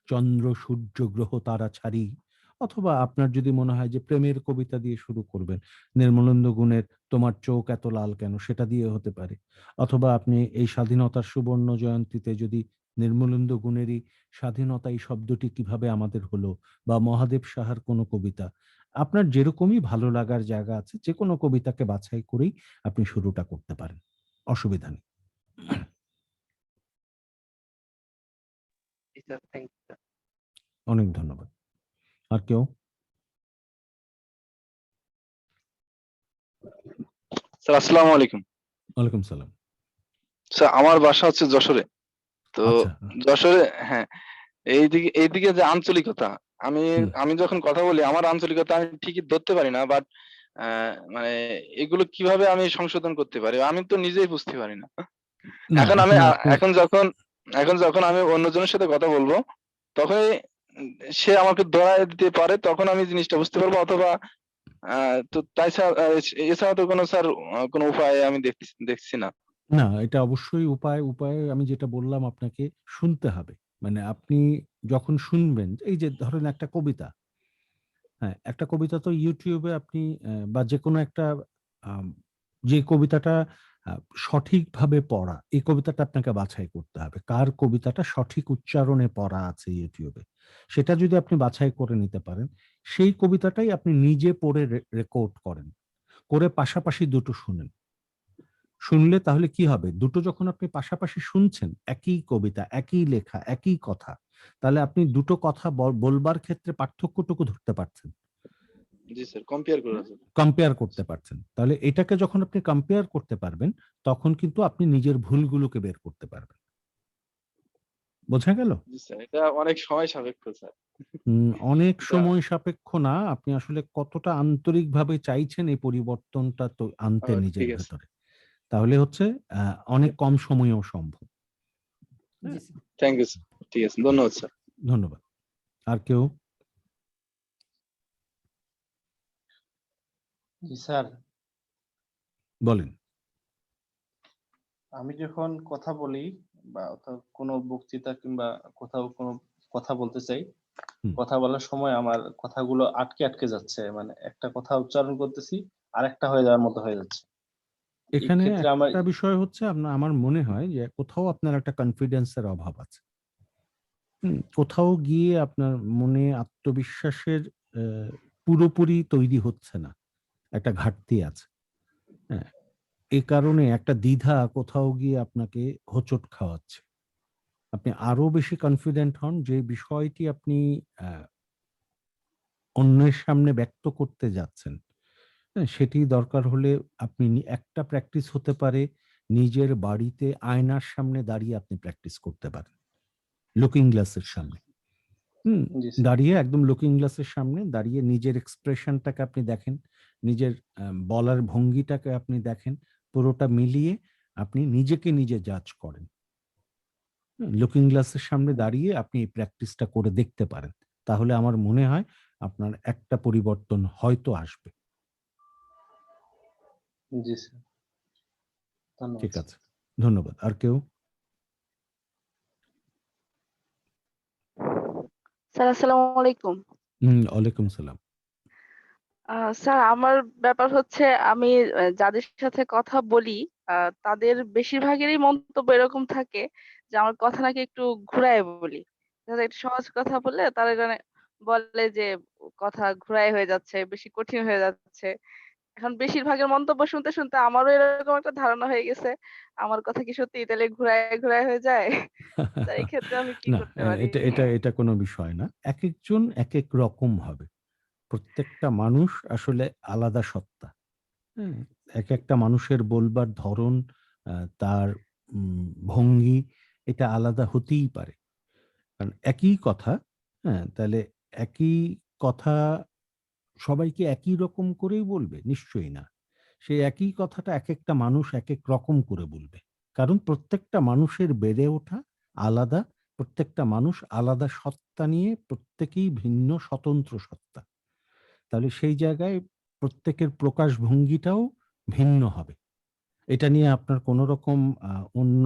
চন্দ্র সূর্য গ্রহ তারা ছাড়ি। অথবা আপনার যদি মনে হয় যে প্রেমের কবিতা দিয়ে শুরু করবেন, নির্মলেন্দু গুণের তোমার চোখ এত লাল কেন, সেটা দিয়ে হতে পারে। অথবা আপনি এই স্বাধীনতার সুবর্ণ জয়ন্তীতে যদি নির্মলেন্দু গুণেরই স্বাধীনতা এই শব্দটি কিভাবে আমাদের হলো, বা মহাদেব সাহার কোনো কবিতা, আপনার যেরকমই ভালো লাগার জায়গা আছে যে কোনো কবিতাকে বাছাই করেই আপনি শুরুটা করতে পারেন, অসুবিধা নেই। জি স্যার, থ্যাংক ইউ স্যার। অনেক ধন্যবাদ। আর কেউ? স্যার আসসালামু আলাইকুম। ওয়ালাইকুম সালাম। স্যার আমার বাসা হচ্ছে যশোরে। তো আচ্ছা। যশোরে, হ্যাঁ, এইদিকে যে আঞ্চলিকতা, আমি হুম। আমি যখন কথা বলি আমার আঞ্চলিকতা আমি ঠিকই ধরতে পারি না, বাট মানে এগুলো কিভাবে আমি সংশোধন করতে পারি আমি তো নিজেই বুঝতে পারি না। না, এখন আমি এখন আপনি এখন যখন আমি অন্যজনের সাথে কথা বলবো তখনই সে আমাকে ধরায় দিতে পারে, তখন আমি জিনিসটা বুঝতে পারবো। অথবা তো তাই স্যার, এছাড়া তো কোনো স্যার কোনো উপায় আমি দেখছি না। না, এটা অবশ্যই উপায় আমি যেটা বললাম আপনাকে, শুনতে হবে। মানে আপনি যখন শুনবেন, এই যে ধরেন একটা কবিতা, হ্যাঁ, একটা কবিতা তো YouTube এ আপনি বা যেকোনো একটা আম যে কবিতাটা আ সঠিকভাবে পড়া, এই কবিতাটা আপনাকে বাছাই করতে হবে। কার কবিতাটা সঠিক উচ্চারণে পড়া আছে YouTube এ। সেটা যদি আপনি বাছাই করে নিতে পারেন, সেই কবিতাটাই আপনি নিজে পড়ে রেকর্ড করেন। করে পাশাপাশি দুটো শুনেন। শুনলে তাহলে কি হবে? দুটো যখন আপনি পাশাপাশি শুনছেন, একই কবিতা, একই লেখা, একই কথা, তাহলে আপনি দুটো কথা বলবার ক্ষেত্রে পার্থক্যটুকু ধরতে পারছেন। জি স্যার, কম্পেয়ার করা যাবে। কম্পেয়ার করতে পারছেন। তাহলে এটাকে যখন আপনি কম্পেয়ার করতে পারবেন, তখন কিন্তু আপনি নিজের ভুলগুলোকে বের করতে পারবেন। বোঝা গেল? জি স্যার, এটা অনেক সময় সাপেক্ষ স্যার। অনেক এটা সময় সাপেক্ষ না। আপনি আসলে কতটা আন্তরিকভাবে চাইছেন এই পরিবর্তনটা তো আনতে নিজের ঠিক আছে। ভেতরে। তাহলে হচ্ছে অনেক কম সময়েও সম্ভব। জি হ্যাঁ? স্যার। Thank you sir. ঠিক আছে, ধন্যবাদ স্যার। ধন্যবাদ। আর কেউ? জি স্যার, বলেন। আমি যখন কথা বলি বা কোনো বক্তৃতা কিংবা কোথাও কোনো কথা বলতে চাই, হুম। কথা বলার সময় আমার কথাগুলো আটকে যাচ্ছে। মানে একটা কথা উচ্চারণ করতেছি, আরেকটা হয়ে যাওয়ার মতো হয়ে যাচ্ছে। এই এখানে ক্ষেত্রে আমার একটা বিষয় হচ্ছে আমার মনে হয় যে কোথাও আপনার একটা কনফিডেন্স এর অভাব আছে। কোথাও গিয়ে আপনার মনে আত্মবিশ্বাসের পুরোপুরি তৈরি হচ্ছে না। একটা ঘাটতি আছে। হ্যাঁ? এ কারণে একটা দ্বিধা কোথাও গিয়ে আপনাকে হোঁচট খাওয়াচ্ছে। আপনি আরো বেশি কনফিডেন্ট হন যে বিষয়টি আপনি আ অন্যের সামনে ব্যক্ত করতে যাচ্ছেন। হ্যাঁ? সেটি দরকার হলে আপনি একটা প্র্যাকটিস হতে পারে, নিজের বাড়িতে আয়নার সামনে দাঁড়িয়ে আপনি প্র্যাকটিস করতে পারেন। লুকিং গ্লাসের সামনে। হুম? জি স্যার, দাঁড়িয়ে একদম লুকিং গ্লাসের সামনে দাঁড়িয়ে নিজের এক্সপ্রেশনটাকে আপনি দেখেন, নিজের বলার ভঙ্গিটাকে আপনি দেখেন, পুরোটা মিলিয়ে আপনি নিজেকে নিজে জাজ করেন। লুকিং গ্লাসের সামনে দাঁড়িয়ে আপনি এই প্র্যাকটিসটা করে দেখতে পারেন। তাহলে আমার মনে হয় আপনার একটা পরিবর্তন হয়তো আসবে। জি স্যার। ধন্যবাদ ঠিক স্যার। আছে। ধন্যবাদ। আর কেউ? স্যার আসসালামু আলাইকুম। ওয়ালাইকুম সালাম। স্যার আমার ব্যাপার হচ্ছে আমি যাদের সাথে কথা বলি তাদের বেশিরভাগেরই মন্তব্য এরকম থাকে যে আমার কথা নাকি একটু ঘুরায় বলি। দেখা যায় একটু সহজ কথা বললে তারা বলে যে কথা ঘুরায় হয়ে যাচ্ছে, বেশি কঠিন হয়ে যাচ্ছে। এখন বেশিরভাগের মন্তব্য শুনতে আমারও এরকম একটা ধারণা হয়ে গেছে। আমার কথা কি সত্যিই তাহলে ঘুরায় হয়ে যায়? স্যার এক্ষেত্রে আমি কি না, করতে পারি? এটা কোনো বিষয় না। একেকজন একেক রকম হবে। প্রত্যেকটা মানুষ আসলে আলাদা সত্তা। হ্যাঁ? একেকটা মানুষের বলবার ধরন, আ তার ভঙ্গি, এটা আলাদা হতেই পারে। কারণ একই কথা, হ্যাঁ? তাহলে একই কথা সবাই কি একই রকম করেই বলবে? নিশ্চয়ই না। সেই একই কথাটা একেকটা মানুষ একেক রকম করে বলবে। কারণ প্রত্যেকটা মানুষের বেড়ে ওঠা আলাদা। প্রত্যেকটা মানুষ আলাদা সত্তা নিয়ে প্রত্যেকেই ভিন্ন স্বতন্ত্র সত্তা। তাহলে সেই জায়গায় প্রত্যেকের প্রকাশভঙ্গিটাও ভিন্ন হবে। এটা নিয়ে আপনার কোনো রকম অন্য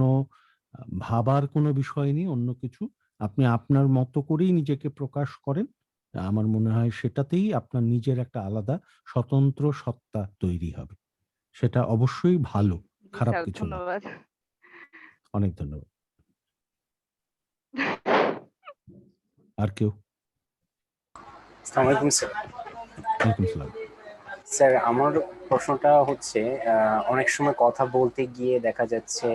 ভাবার কোনো বিষয় নেই, অন্য কিছু। আপনি আপনার মতো করেই নিজেকে প্রকাশ করেন। আমার মনে হয় সেটাতেই আপনার নিজের একটা আলাদা স্বতন্ত্র সত্তা তৈরি হবে। সেটা অবশ্যই ভালো, জি খারাপ স্যার, কিছু না। ধন্যবাদ। অনেক ধন্যবাদ। আর কেউ? আসসালামু আলাইকুম স্যার। ওয়ালাইকুম সালাম। স্যার, আমার প্রশ্নটা হচ্ছে অনেক সময় কথা বলতে গিয়ে দেখা যাচ্ছে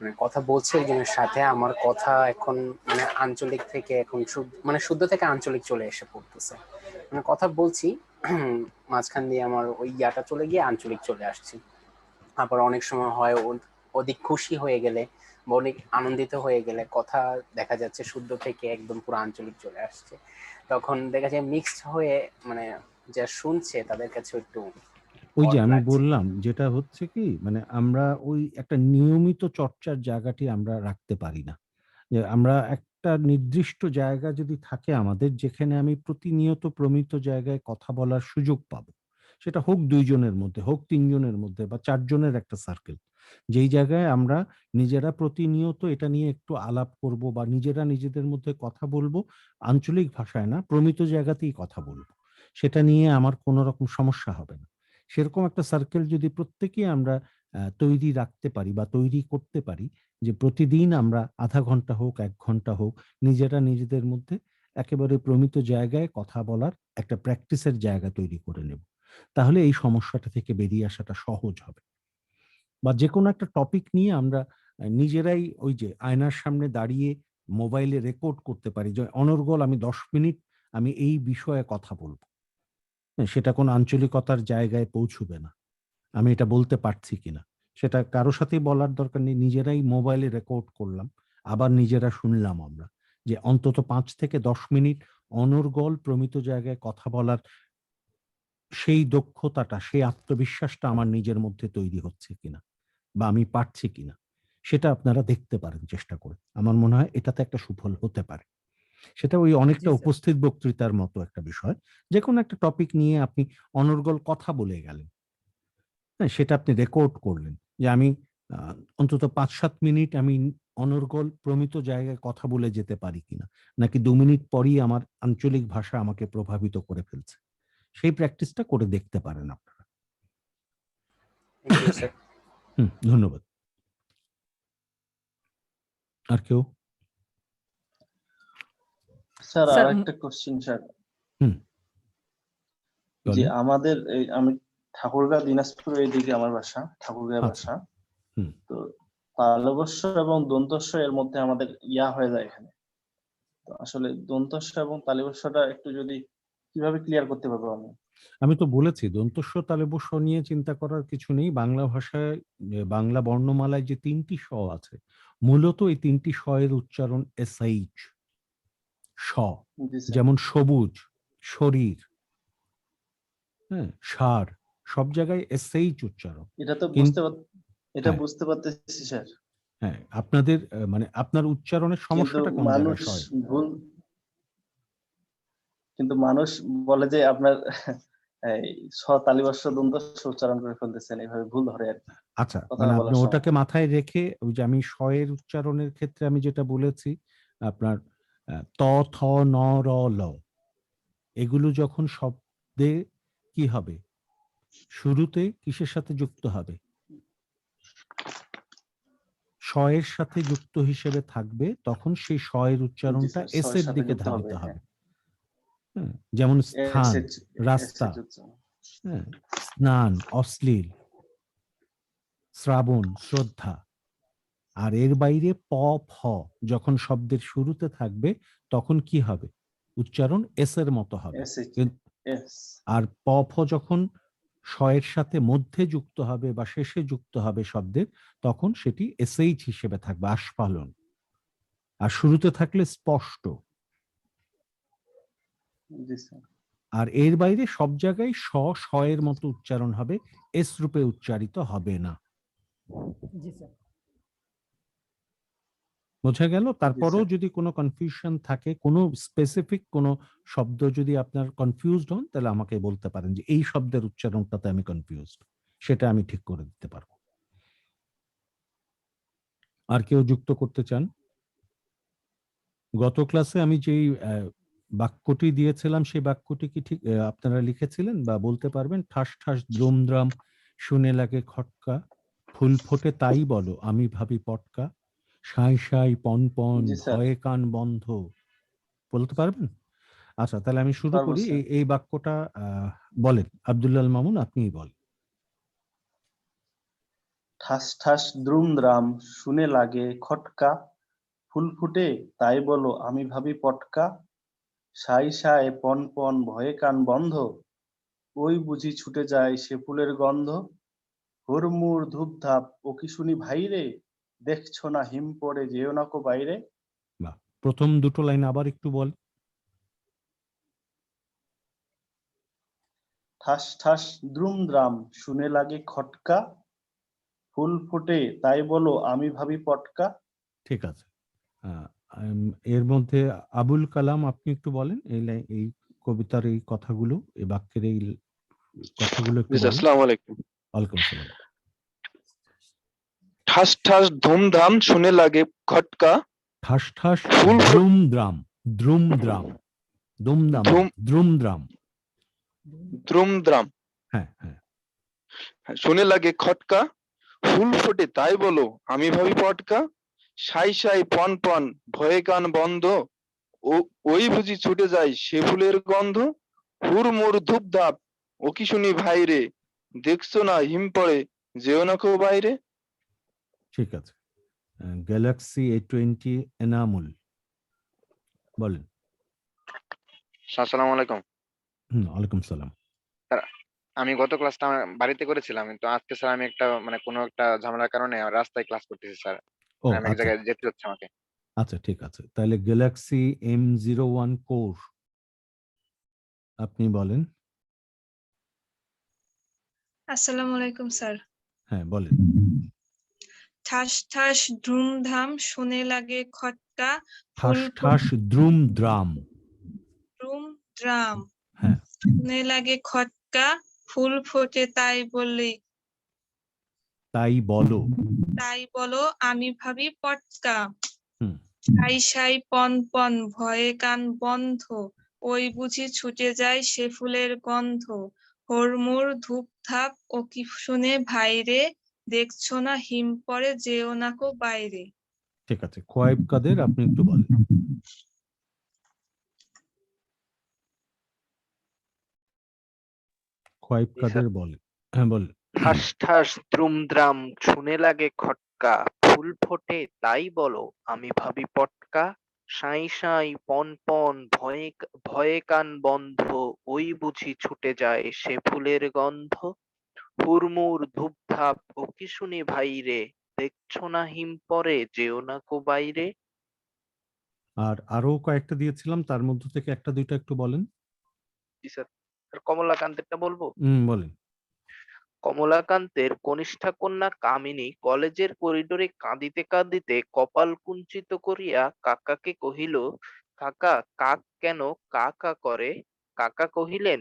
মানে কথা বলছি একজনের সাথে, আমার কথা এখন মানে আঞ্চলিক থেকে এখন মানে শুদ্ধ থেকে আঞ্চলিক চলে এসে পড়তেছে। মানে কথা বলছি মাঝখান দিয়ে আমার ওই ইয়াটা চলে গিয়ে আঞ্চলিক চলে আসছে। আবার অনেক সময় হয় অধিক খুশি হয়ে গেলে বা অনেক আনন্দিত হয়ে গেলে কথা দেখা যাচ্ছে শুদ্ধ থেকে একদম পুরো আঞ্চলিক চলে আসছে। তখন দেখা যায় মিক্সড হয়ে মানে যা শুনছে তাদের কাছে একটু ওই যে অড আমি লাগছে। বললাম যেটা হচ্ছে কি মানে আমরা ওই একটা নিয়মিত চর্চার জায়গাটি আমরা রাখতে পারি না। যে আমরা একটা নির্দিষ্ট জায়গা যদি থাকে আমাদের যেখানে আমি প্রতিনিয়ত প্রমিত জায়গায় কথা বলার সুযোগ পাবো। সেটা হোক ২ জনের মধ্যে, হোক ৩ জনের মধ্যে বা ৪ জনের একটা সার্কেল। যেই জায়গায় আমরা নিজেরা প্রতিনিয়ত এটা নিয়ে একটু আলাপ করব বা নিজেরা নিজেদের মধ্যে কথা বলবো, আঞ্চলিক ভাষায় না, প্রমিত জায়গাতেই কথা বলবো। সেটা নিয়ে আমার কোনো রকম সমস্যা হবে না। সেরকম একটা সার্কেল যদি প্রত্যেকেই আমরা তৈরি রাখতে পারি বা তৈরি করতে পারি যে প্রতিদিন আমরা ০.৫ ঘন্টা হোক ১ ঘন্টা হোক নিজেরা নিজেদের মধ্যে একেবারে প্রমিত জায়গায় কথা বলার একটা প্র্যাকটিসের জায়গা তৈরি করে নেব। তাহলে এই সমস্যাটা থেকে বেরিয়ে আসাটা সহজ হবে। বা যেকোনো একটা টপিক নিয়ে আমরা নিজেরাই ওই যে আয়নার সামনে দাঁড়িয়ে মোবাইলে রেকর্ড করতে পারি যে অনর্গল আমি ১০ মিনিট আমি এই বিষয়ে কথা বলব। হ্যাঁ, সেটা কোনো আঞ্চলিকতার জায়গায় পৌঁছবে না। আমি এটা বলতে পারছি কিনা। সেটা কারো সাথেই বলার দরকার নেই। নিজেরাই মোবাইলে রেকর্ড করলাম। আবার নিজেরা শুনলাম আমরা। যে অন্তত ৫ থেকে ১০ মিনিট অনর্গল প্রমিত জায়গায় কথা বলার সেই দক্ষতাটা, সেই আত্মবিশ্বাসটা আমার নিজের মধ্যে তৈরি হচ্ছে কিনা বা আমি পারছি কিনা। সেটা আপনারা দেখতে পারেন চেষ্টা করে। আমার মনে হয় এটাতে একটা সুফল হতে পারে। সেটা ওই অনেকটা জি স্যার। উপস্থিত বক্তৃতার মতো একটা বিষয়। যেকোনো একটা টপিক নিয়ে আপনি অনর্গল কথা বলে গেলেন। হ্যাঁ, সেটা আপনি রেকর্ড করলেন যে আমি আ অন্তত ৫-৭ মিনিট আমি অনর্গল প্রমিত জায়গায় কথা বলে যেতে পারি কিনা। নাকি ২ মিনিট পরেই আমার আঞ্চলিক ভাষা আমাকে প্রভাবিত করে ফেলছে। সেই প্র্যাকটিসটা করে দেখতে পারেন আপনারা। Thank you sir. ধন্যবাদ। আর কেউ? স্যার স্যার আরেকটা কোশ্চেন স্যার। হুম। যে বলেন। আমাদের এই আমি ঠাকুরগাঁও দিনাজপুর এইদিকে আমার বাসা, ঠাকুরগাঁও আচ্ছা। বাসা। হুম। তো তালব্য এবং দন্তস্ব এর মধ্যে আমাদের ইয়া হয়ে যায় এখানে। তো আসলে দন্তস্ব এবং তালব্যটা একটু যদি কিভাবে ক্লিয়ার করতে পারবো আমি? আমি তো বলেছি দন্তস্ব তালব্য নিয়ে চিন্তা করার কিছু নেই। বাংলা ভাষায় বাংলা বর্ণমালায় যে ৩ টি স আছে, মূলত এই ৩ টি স এর উচ্চারণ SH স। জি স্যার। যেমন সবুজ, শরীর, হ্যাঁ? সার সব জায়গায় SH উচ্চারণ। এটা তো কিন এটা হ্যাঁ, বুঝতে পারতেছি স্যার। হ্যাঁ। আপনাদের মানে আপনার উচ্চারণের কিন্তু সমস্যাটা কোন মানুষ জায়গায় সয়? ভুল কিন্তু মানুষ বলে যে আপনার এই তালিবস্য দন্তস্ব উচ্চারণ করে ফেলতেছেন, এভাবে ভুল ধরে আরকি আচ্ছা, কথা মানে আপনি বলার সময়। ওটাকে মাথায় রেখে ওই যে আমি স এর উচ্চারণের ক্ষেত্রে আমি যেটা বলেছি আপনার ত, থ, ন, র, ল এগুলো যখন শব্দে কি হবে? শুরুতে কিসের সাথে যুক্ত হবে? স এর সাথে যুক্ত হিসেবে থাকবে তখন সেই স এর জি উচ্চারণটা স্যার, এস এর এর সাথে দিকে যুক্ত ধাবিত হবে। হবে। হ্যাঁ। হ্যাঁ? যেমন স্থান, এসএচ রাস্তা, এসএচ উচ্চারণ। হ্যাঁ? স্নান, অশ্লীল, শ্রাবণ, শ্রদ্ধা। আর এর বাইরে প, ফ যখন শব্দের শুরুতে থাকবে তখন কি হবে? উচ্চারণ এস এর মতো হবে। এসএচ এস। আর প, ফ যখন স এর সাথে মধ্যে যুক্ত হবে বা শেষে যুক্ত হবে শব্দের তখন সেটি SH হিসেবে থাকবে আস্ফালন। আর শুরুতে থাকলে স্পষ্ট। জি স্যার। আর এর বাইরে সব জায়গায় স স এর মতো উচ্চারণ হবে, এস রূপে উচ্চারিত হবে না। জি স্যার। বোঝা গেল? তারপরেও স্যার। যদি কোনো কনফিউশন থাকে, কোনো স্পেসিফিক কোনো শব্দ যদি আপনার কনফিউজড হন, তাহলে আমাকে বলতে পারেন যে এই শব্দের উচ্চারণটাতে আমি কনফিউজড, সেটা আমি ঠিক করে দিতে পারবো। আর কেউ যুক্ত করতে চান? গত ক্লাসে আমি যেই বাক্যটি দিয়েছিলাম সেই বাক্যটি কি ঠিক আপনারা লিখেছিলেন বা বলতে পারবেন? ঠাস ঠাস দ্রুম দ্রাম শুনে লাগে খটকা, ফুল ফোটে তাই বলো আমি ভাবি পটকা, সাঁই সাঁই পন পন জি স্যার। ভয়ে কান বন্ধ, বলতে পারবেন? আচ্ছা, তাহলে আমি শুরু পারবো করি। স্যার। এই বাক্যটা বলেন। আব্দুল্লাহ আল মামুন, আপনিই বলেন। ঠাস ঠাস দ্রুম দ্রাম শুনে লাগে খটকা, ফুল ফুটে তাই বলো আমি ভাবি পটকা, সাই সায় পন পন ভয়ে কান বন্ধ, ওই বুঝি ছুটে যায় সে ফুলের গন্ধ, হুড়মুড় ধূপধাপ ও কি শুনি ভাইরে, দেখছো না হিম পড়ে যেও না কো বাইরে। বাহ! প্রথম দুটো লাইন আবার একটু বল। ঠাস ঠাস দ্রুম দ্রাম শুনে লাগে খটকা, ফুল ফোটে তাই বলো আমি ভাবি পটকা। ঠিক আছে। এর মধ্যে আবুল কালাম, আপনি একটু বলেন এই কবিতার এই কথাগুলো, এই বাক্যের এই কথাগুলো একটু জি স্যার, বলেন। আসসালামু আলাইকুম। ওয়ালাইকুম সালাম। ঠাস ঠাস ধুমধাম শুনে লাগে খটকা, ঠাস ঠাস ফুল দ্রুম দ্রাম, দ্রুম দ্রাম, দুমদাম না, ধুম দ্রুম দ্রাম। দ্রুম দ্রাম হ্যাঁ, হ্যাঁ। শুনে লাগে খটকা, ফুল ফোটে তাই বলো আমি ভাবি পটকা, সাই সাই পন পন ভয়ে কান বন্ধ, ওই বুঝি ছুটে যায় সে ফুলের গন্ধ, হুড়মুড় ধূপধাপ ও কি শুনি ভাইরে, দেখছো না হিম পড়ে যেও না কো বাইরে। ঠিক আছে। গ্যালাক্সি A20 এনামুল, বলেন। আসসালামু আলাইকুম ওয়ালাইকুম সালাম। স্যার। আমি গত ক্লাসটা আমার বাড়িতে করেছিলাম, কিন্তু আজকে স্যার আমি একটা মানে কোনো একটা ঝামেলার কারণে রাস্তায় ক্লাস করতেছি স্যার। ও মানে আমি এক আচ্ছা, জায়গায় যেতে হচ্ছে আমাকে। আচ্ছা, ঠিক আছে। তাহলে গ্যালাক্সি M01 কোর, আপনি বলেন। আসসালামু আলাইকুম স্যার। হ্যাঁ, বলেন। ঠাস ঠাস ধুমধাম শুনে লাগে খটকা, ঠাস ফুল ঠাস দ্রুম দ্রাম। ফুটুম ড্রাম হ্যাঁ, শুনে লাগে খটকা, ফুল ফোটে তাই বলো। তাই বলো আমি ভাবি পটকা, হুম, সাই সাই পন পন ভয়ে কান বন্ধ, ওই বুঝি ছুটে যায় সে ফুলের গন্ধ, হুড়মুড় ধূপধাপ ও কি শুনে ভাইরে, দেখছো না হিম পড়ে যেও না কো বাইরে। ঠিক আছে। খোয়াইব কাদের, আপনি একটু বলেন। খোয়াইব জি স্যার। কাদের বলেন। হ্যাঁ, বলেন। ঠাস ঠাস দ্রুমদ্রাম শুনে লাগে খটকা, ফুল ফোটে তাই বলো আমি ভাবি পটকা, সাঁই সাঁই পন পন ভয়ে কান বন্ধ, ওই বুঝি ছুটে যায় সে ফুলের গন্ধ, হুড়মুড় ধূপধাপ ও কি শুনি ভাইরে, দেখছো না হিম পড়ে যেও না কো বাইরে। আর আরো কয়েকটা দিয়েছিলাম, তার মধ্য থেকে একটা দুইটা একটু বলেন। জি স্যার। স্যার, কমলাকান্তেরটা বলবো? বলেন। কমলাকান্তের কনিষ্ঠা কন্যা কামিনী কলেজের করিডোরে কাঁদিতে কাঁদিতে কপাল কুঞ্চিত করিয়া কাকাকে কহিল, কাকা কাক কেন কা কা করে? কাকা কহিলেন,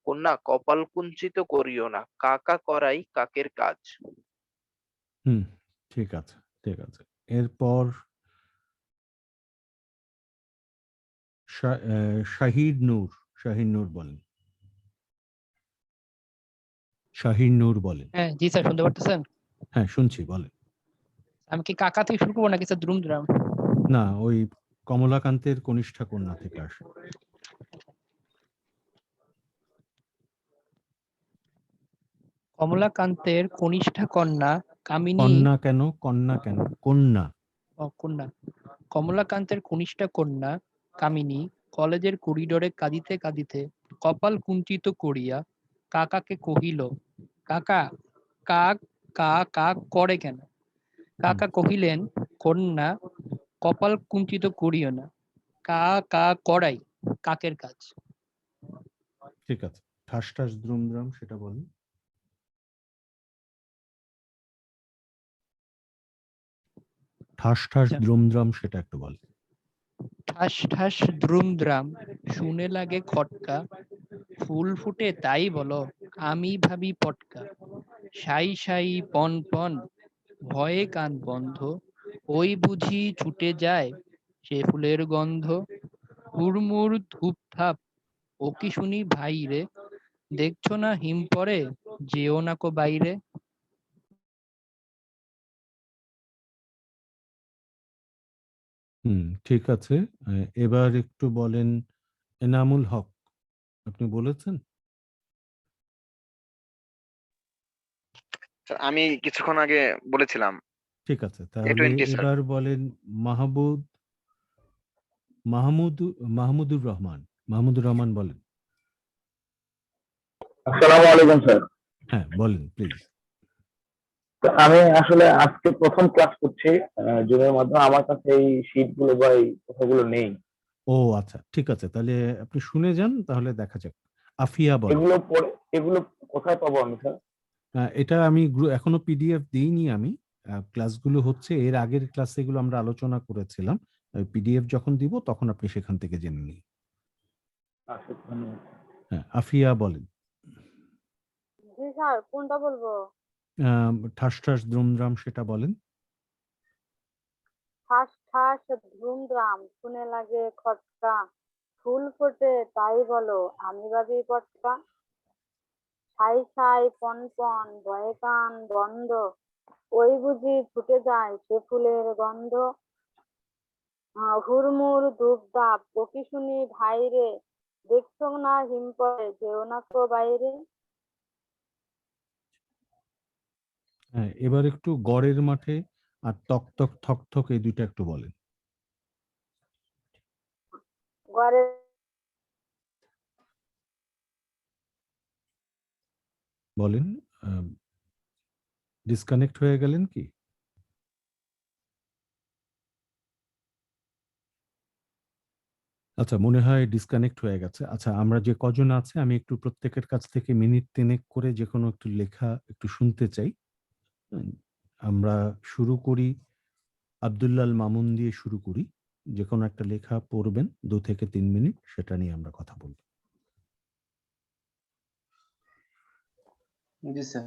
কন্যা কপাল কুঞ্চিত করিও না, কাকা করাই কাকের কাজ। হুম, ঠিক আছে, ঠিক আছে। এরপর শাহিদ নূর, শাহিন নূর বলেন। শাহিন নূর বলেন। হ্যাঁ জি স্যার, শুনতে পারতেছেন? হ্যাঁ, শুনছি, বলেন। আমি কি কাকা থেকে শুরু করবো নাকি স্যার দ্রুম দ্রাম? না, ওই কমলাকান্তের কনিষ্ঠা কন্যা থেকে আসে। কমলাকান্তের কনিষ্ঠা কন্যা কামিনী। কন্যা কেন, কন্যা কেন, কন্যা। কন্যা। কমলাকান্তের কনিষ্ঠা কন্যা কামিনী কলেজের করিডোরে কাঁদিতে কাঁদিতে কপাল কুঞ্চিত করিয়া কাকাকে কহিল, কাকা কাক কা কা করে কেন? কাকা কহিলেন, কন্যা কপাল কুঞ্চিত করিও না, কা কা করাই কাকের কাজ। ঠিক আছে। ঠাস ঠাস দ্রুমদ্রাম সেটা বলেন। ঠাস ঠাস আচ্ছা। দ্রুমদ্রাম সেটা একটু বলেন। ঠাস ঠাস দ্রুমদ্রাম শুনে লাগে খটকা, ফুল ফুটে তাই বলো আমি ভাবি পটকা, সাই সাই পন পন ভয়ে কান বন্ধ, ওই বুঝি ছুটে যায় সে ফুলের গন্ধ, হুড়মুড় ধূপ ধাপ ও কি শুনি ভাই রে, দেখছো না হিম পড়ে যেও না কো বাইরে। ঠিক আছে। এবার একটু বলেন এনামুল হক, আপনি বলেছেন? স্যার আমি কিছুক্ষণ আগে বলেছিলাম ঠিক আছে। তাহলে A20 স্যার। এবার বলেন মাহমুদুর রহমান। মাহমুদুর রহমান বলেন। আসসালামু আলাইকুম স্যার। হ্যাঁ, বলেন প্লিজ। আমি আসলে আজকে প্রথম ক্লাস করছি জুমের মাধ্যমে। আমার কাছে এই শীট গুলো বা এই কথাগুলো নেই। ও আচ্ছা, ঠিক আছে। তাহলে আপনি শুনে যান, তাহলে দেখা যাক। আফিয়া বলেন। এগুলো কোথায় পাবো আমি স্যার? এটা আমি এখনো পিডিএফ দিইনি আমি। ক্লাসগুলো হচ্ছে, এর আগের ক্লাসে এগুলো আমরা আলোচনা করেছিলাম। পিডিএফ যখন দিব তখন আপনি সেখান থেকে জেনে নিন। আচ্ছা, ধন্যবাদ। হ্যাঁ, আফিয়া বলেন। জি স্যার, কোনটা বলবো? ঠাস ঠাস দ্রুমদ্রাম সেটা বলেন। ঠাস ঠাস ধুমধাম শুনে লাগে খটকা, ফুল ফোটে তাই বলো আমি ভাবি পটকা, সাই সাই পন পন ভয়ে কান বন্ধ, ওই বুঝি ছুটে যায় সে ফুলের গন্ধ, হুড়মুড় ধূপ ধাপ বকি শুনি ভাই রে, দেখছো না হিম পড়ে যেও না কো বাইরে। হ্যাঁ, এবার একটু গড়ের মাঠে আর তক তক থক থক এই দুইটা একটু বলেন। ঘরে বলেন। ডিসকানেক্ট হয়ে গেলেন কি? আচ্ছা, মনে হয় ডিসকানেক্ট হয়ে গেছে। আচ্ছা, আমরা যে কজন আছে আমি একটু প্রত্যেকের কাছ থেকে মিনিট ৩ করে যেকোনো একটু লেখা একটু শুনতে চাই। আমরা শুরু করি, আব্দুল্লাহ আল মামুন দিয়ে শুরু করি। যেকোনো একটা লেখা পড়বেন ২ থেকে ৩ মিনিট, সেটা নিয়ে আমরা কথা বলব। জি স্যার।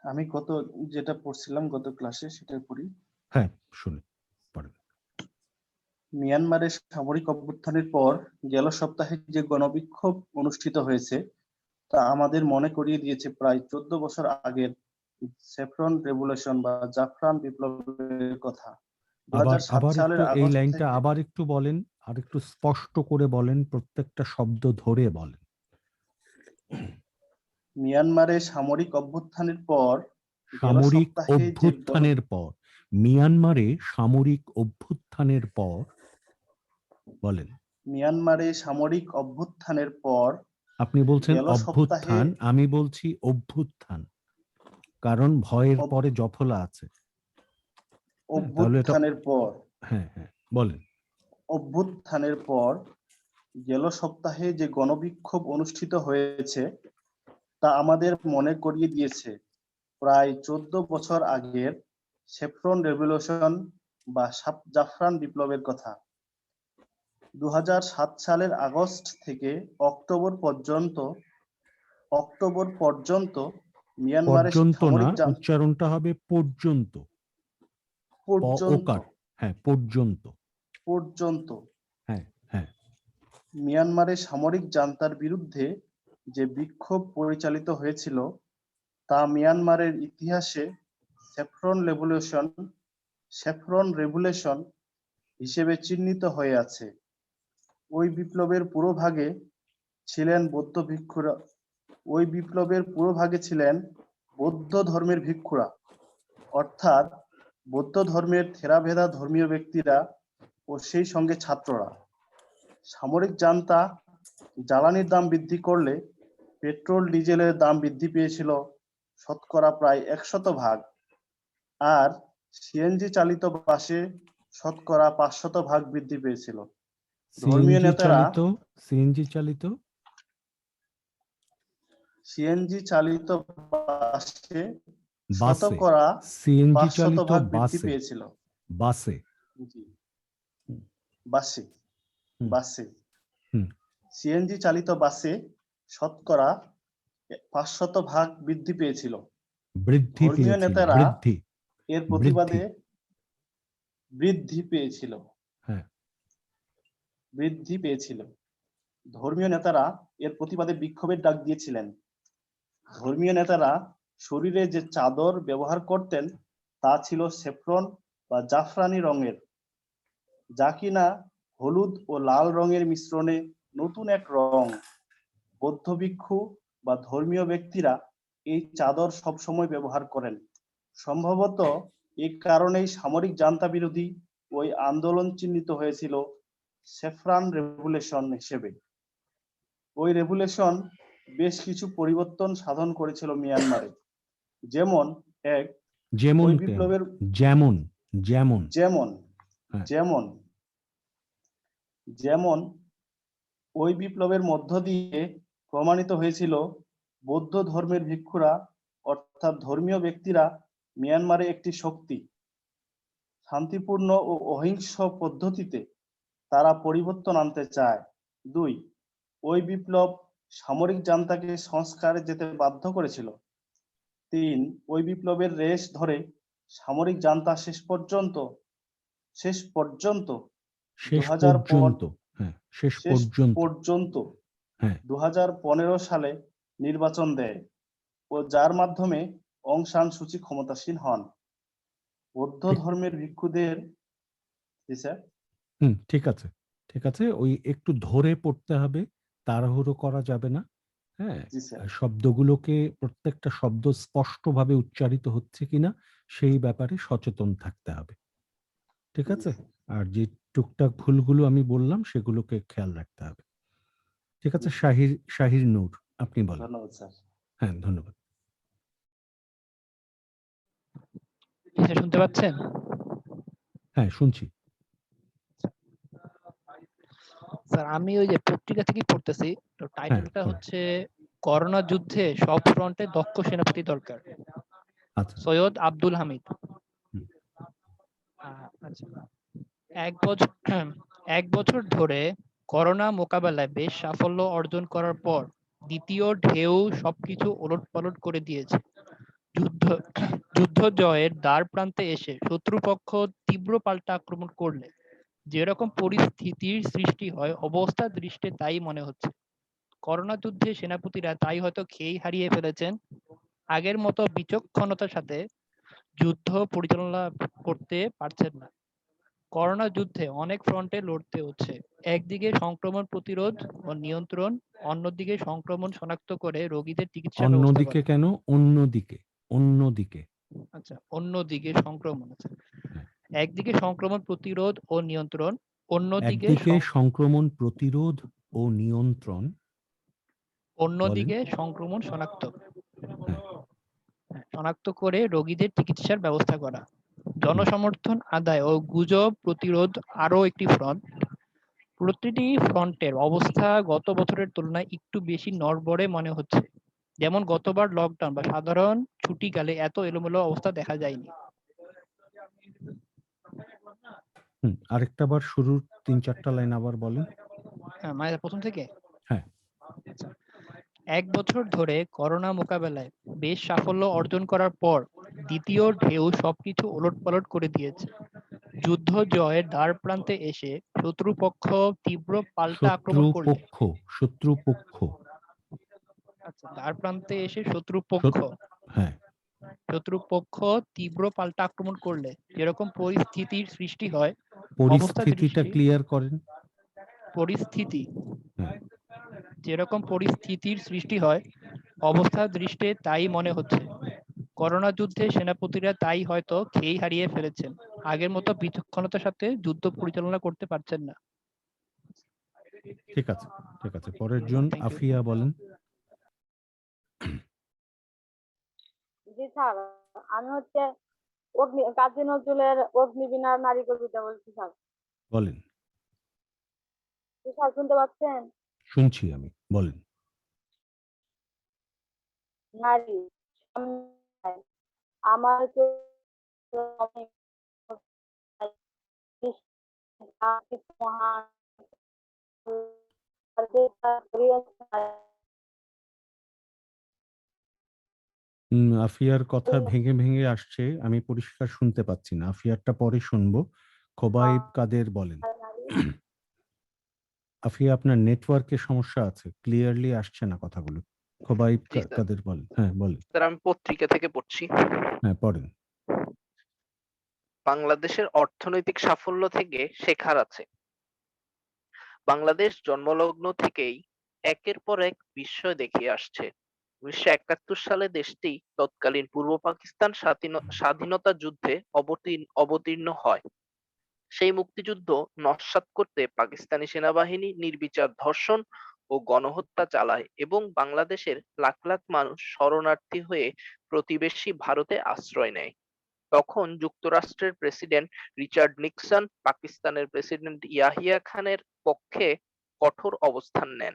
আমি যেটা পড়ছিলাম গত ক্লাসে সেটা পড়ি। হ্যাঁ, শুনি, পড়েন। মিয়ানমারের সামরিক অভ্যুত্থানের পর গেল সপ্তাহে যে গণবিক্ষোভ অনুষ্ঠিত হয়েছে তা আমাদের মনে করিয়ে দিয়েছে প্রায় ১৪ বছর আগের স্যাফরন রেভলিউশন বা জাফরান বিপ্লবের কথা। আবার ২০০৭ সালের একটু এই আগস্ট লাইনটা থেকে আবার একটু বলেন, আর একটু স্পষ্ট করে বলেন, প্রত্যেকটা শব্দ ধরে বলেন। মিয়ানমারে সামরিক অভ্যুত্থানের পর গেল সামরিক সপ্তাহে যে অভ্যুত্থানের পর, মিয়ানমারে সামরিক অভ্যুত্থানের পর বলেন। মিয়ানমারে সামরিক অভ্যুত্থানের পর আপনি বলছেন গেল সপ্তাহে অভ্যুত্থান, আমি বলছি অভ্যুত্থান, কারণ ভয়ের অভ- পরে জফলা আছে। তাহলে এটা অভ্যুত্থানের পর হ্যাঁ হ্যাঁ বলেন। অভ্যুত্থানের পর গেল সপ্তাহে যে গণবিক্ষোভ অনুষ্ঠিত হয়েছে তা আমাদের মনে করিয়ে দিয়েছে প্রায় ১৪ বছর আগের স্যাফরন রেভলিউশন বা জাফরান বিপ্লবের কথা। ২০০৭ সালের আগস্ট থেকে অক্টোবর পর্যন্ত মিয়ানমারে পর্যন্ত না, সামরিক উচ্চারণটা হবে পর্যন্ত। ওকার। হ্যাঁ, পর্যন্ত। পর্যন্ত হ্যাঁ হ্যাঁ। মিয়ানমারে সামরিক জান্তার বিরুদ্ধে যে বিক্ষোভ পরিচালিত হয়েছিল তা মিয়ানমারের ইতিহাসে স্যাফরন রেভলিউশন হিসেবে চিহ্নিত হয়ে আছে। ওই বিপ্লবের পুরোভাগে ছিলেন বৌদ্ধ ধর্মের ভিক্ষুরা, অর্থাৎ বৌদ্ধ ধর্মের থেরাভেদা ধর্মীয় ব্যক্তিরা ও সেই সঙ্গে ছাত্ররা। সামরিক জান্তা জ্বালানির দাম বৃদ্ধি করলে পেট্রোল ডিজেলের দাম বৃদ্ধি পেয়েছিল শতকরা প্রায় ১০০%, আর সিএনজি চালিত বাসে শতকরা 500% বৃদ্ধি পেয়েছিল। ধর্মীয় নেতারা সিএনজি চালিত সিএনজি চালিত বাসে বাসে শতকরা সিএনজি চালিত 500% বৃদ্ধি বাসে পেয়েছিল। বাসে জি, বাসে হুম, বাসে হুম, সিএনজি চালিত বাসে শতকরা 500% বৃদ্ধি পেয়েছিল। বৃদ্ধি ধর্মীয় পেয়েছিল নেতারা বৃদ্ধি এর বৃদ্ধি প্রতিবাদে বৃদ্ধি পেয়েছিল হ্যাঁ বৃদ্ধি পেয়েছিল। ধর্মীয় নেতারা এর প্রতিবাদে বিক্ষোভের ডাক দিয়েছিলেন। ধর্মীয় নেতারা শরীরে যে চাদর ব্যবহার করতেন তা ছিল স্যাফরন বা জাফরানি রঙের, যা কিনা হলুদ ও লাল রঙের মিশ্রণে নতুন এক রং। বৌদ্ধ ভিক্ষু বা ধর্মীয় ব্যক্তিরা এই চাদর সবসময় ব্যবহার করেন। সম্ভবত এই কারণেই সামরিক জান্তা বিরোধী ওই আন্দোলন চিহ্নিত হয়েছিল স্যাফরান রেভলিউশন হিসেবে। ওই রেভলিউশন বেশ কিছু পরিবর্তন সাধন করেছিল মিয়ানমারে। যেমন এক যেমন ওই কেন? বিপ্লবের যেমন যেমন যেমন হ্যাঁ যেমন যেমন ওই বিপ্লবের মধ্য দিয়ে প্রমাণিত হয়েছিল বৌদ্ধ ধর্মের ভিক্ষুরা অর্থাৎ ধর্মীয় ব্যক্তিরা মিয়ানমারে একটি শক্তি। শান্তিপূর্ণ ও অহিংস পদ্ধতিতে তারা পরিবর্তন আনতে চায়। দুই, ওই বিপ্লব সামরিক জান্তাকে সংস্কারে যেতে বাধ্য করেছিল। তিন, ওই বিপ্লবের রেশ ধরে সামরিক জান্তা শেষ পর্যন্ত শেষ 2000 পর্যন্ত হ্যাঁ শেষ শেষ পর্যন্ত পর্যন্ত হ্যাঁ 2015 সালে নির্বাচন দেয় ও যার মাধ্যমে অং সান সুচি ক্ষমতাসীন হন। বৌদ্ধ ঠিক ধর্মের ভিক্ষুদের জি স্যার ঠিক আছে ঠিক আছে ওই একটু ধরে পড়তে হবে, তাড়াহুড়ো করা যাবে না। হ্যাঁ জি স্যার শব্দগুলোকে প্রত্যেকটা শব্দ স্পষ্টভাবে উচ্চারিত হচ্ছে কিনা সেই ব্যাপারে সচেতন থাকতে হবে। ঠিক জি আছে? স্যার আর যে টুকটাক ভুলগুলো আমি বললাম সেগুলোকে খেয়াল রাখতে হবে। ঠিক জি আছে, স্যার। শাহির নূর আপনি বলেন। ধন্যবাদ স্যার। হ্যাঁ ধন্যবাদ। স্যার শুনতে পাচ্ছেন? হ্যাঁ শুনছি। স্যার আমি ওই যে পত্রিকা থেকে পড়তেছি, তো হ্যাঁ টাইটেলটা পড়েন। হচ্ছে করোনা যুদ্ধে সব ফ্রন্টে দক্ষ সেনাপতি দরকার, আচ্ছা সৈয়দ আব্দুল হামিদ। হুম, আচ্ছা, এক বছর ধরে করোনা মোকাবেলায় বেশ সাফল্য অর্জন করার পর দ্বিতীয় ঢেউ সবকিছু ওলটপালট করে দিয়েছে। যুদ্ধ জয়ের দ্বার প্রান্তে এসে শত্রুপক্ষ তীব্র পাল্টা আক্রমণ করলে যেরকম পরিস্থিতির সৃষ্টি হয় অবস্থা দৃষ্টে তাই মনে হচ্ছে। করোনা যুদ্ধে সেনাপতিরা তাই হয়তো খেই হারিয়ে ফেলেছেন। আগের মতো বিচক্ষণতার সাথে যুদ্ধ পরিচালনা করতে পারছেন না। করোনা যুদ্ধে অনেক ফ্রন্টে লড়তে হচ্ছে। একদিকে সংক্রমণ প্রতিরোধ ও নিয়ন্ত্রণ, অন্যদিকে সংক্রমণ শনাক্ত করে রোগীদের চিকিৎসার ব্যবস্থা অন্যদিকে করা। কেন? অন্যদিকে আচ্ছা, অন্যদিকে সংক্রমণ আছে। হ্যাঁ একদিকে সংক্রমণ প্রতিরোধ ও নিয়ন্ত্রণ, অন্যদিকে একদিকে সংক্রমণ প্রতিরোধ ও নিয়ন্ত্রণ, বলেন। অন্যদিকে সংক্রমণ শনাক্ত হ্যাঁ শনাক্ত করে রোগীদের চিকিৎসার ব্যবস্থা করা। জনসমর্থন আদায় ও গুজব প্রতিরোধ আরো একটি ফ্রন্ট। প্রতিটি ফ্রন্টের অবস্থা গত বছরের তুলনায় একটু বেশি নড়বড়ে মনে হচ্ছে। যেমন গতবার লকডাউন বা সাধারণ ছুটিকালে এত এলোমেলো অবস্থা দেখা যায়নি। আরেকটা বার শুরুর ৩-৪টা লাইন আবার বলেন। হ্যাঁ, মানে প্রথম থেকে। হ্যাঁ আচ্ছা, এক বছর ধরে করোনা মোকাবেলায় বেশ সাফল্য অর্জন করার পর দ্বিতীয় ঢেউ সবকিছু ওলটপালট করে দিয়েছে। যুদ্ধ জয়ের দ্বার প্রান্তে এসে শত্রুপক্ষ তীব্র পাল্টা আক্রমণ করলে শত্রুপক্ষ আচ্ছা, দ্বার প্রান্তে এসে শত্রুপক্ষ হ্যাঁ তীব্র পাল্টা আক্রমণ করলে যেরকম পরিস্থিতির সৃষ্টি হয় পরিস্থিতিটা ক্লিয়ার করেন। পরিস্থিতি হ্যাঁ যেরকম পরিস্থিতির সৃষ্টি হয় অবস্থা দৃষ্টে তাই মনে হচ্ছে। করোনা যুদ্ধে সেনাপতিরা তাই হয়তো খেই হারিয়ে ফেলেছেন। আগের মতো বিচক্ষণতার সাথে যুদ্ধ পরিচালনা করতে পারছেন না। ঠিক আছে পরের জন Thank you. আফিয়া বলেন। জি স্যার, আমি কাজী নজরুলের অগ্নিবীণার নারী কবিতা বলছি স্যার। বলেন। স্যার শুনতে পাচ্ছেন? শুনছি আমি, বলেন। নারী সম্মায় আমার মহান আফিয়ার কথা ভেঙে ভেঙে আসছে, আমি পরিষ্কার শুনতে পাচ্ছি না। আফিয়ারটা পরে শুনবো। খোবাইব কাদের বলেন। আফিয়া, আপনার নেটওয়ার্কের সমস্যা আছে, ক্লিয়ারলি আসছে না কথাগুলো। খোবাইব জি স্যার। কাদের বলেন। হ্যাঁ, বলেন। স্যার আমি পত্রিকা থেকে পড়ছি। হ্যাঁ, পড়েন। বাংলাদেশের অর্থনৈতিক সাফল্য থেকে শেখার আছে। বাংলাদেশ জন্মলগ্ন থেকেই একের পর এক বিস্ময় দেখিয়ে আসছে। 1971 সালে দেশটি তৎকালীন পূর্ব পাকিস্তান স্বাধীনতা যুদ্ধে অবতীর্ণ হয়। সেই মুক্তিযুদ্ধ নস্যাৎ করতে পাকিস্তানি সেনাবাহিনী নির্বিচার ধর্ষণ ও গণহত্যা চালায় এবং বাংলাদেশের লাখ লাখ মানুষ শরণার্থী হয়ে প্রতিবেশী ভারতে আশ্রয় নেয়। তখন যুক্তরাষ্ট্রের প্রেসিডেন্ট রিচার্ড নিক্সন পাকিস্তানের প্রেসিডেন্ট ইয়াহিয়া খানের পক্ষে কঠোর অবস্থান নেন।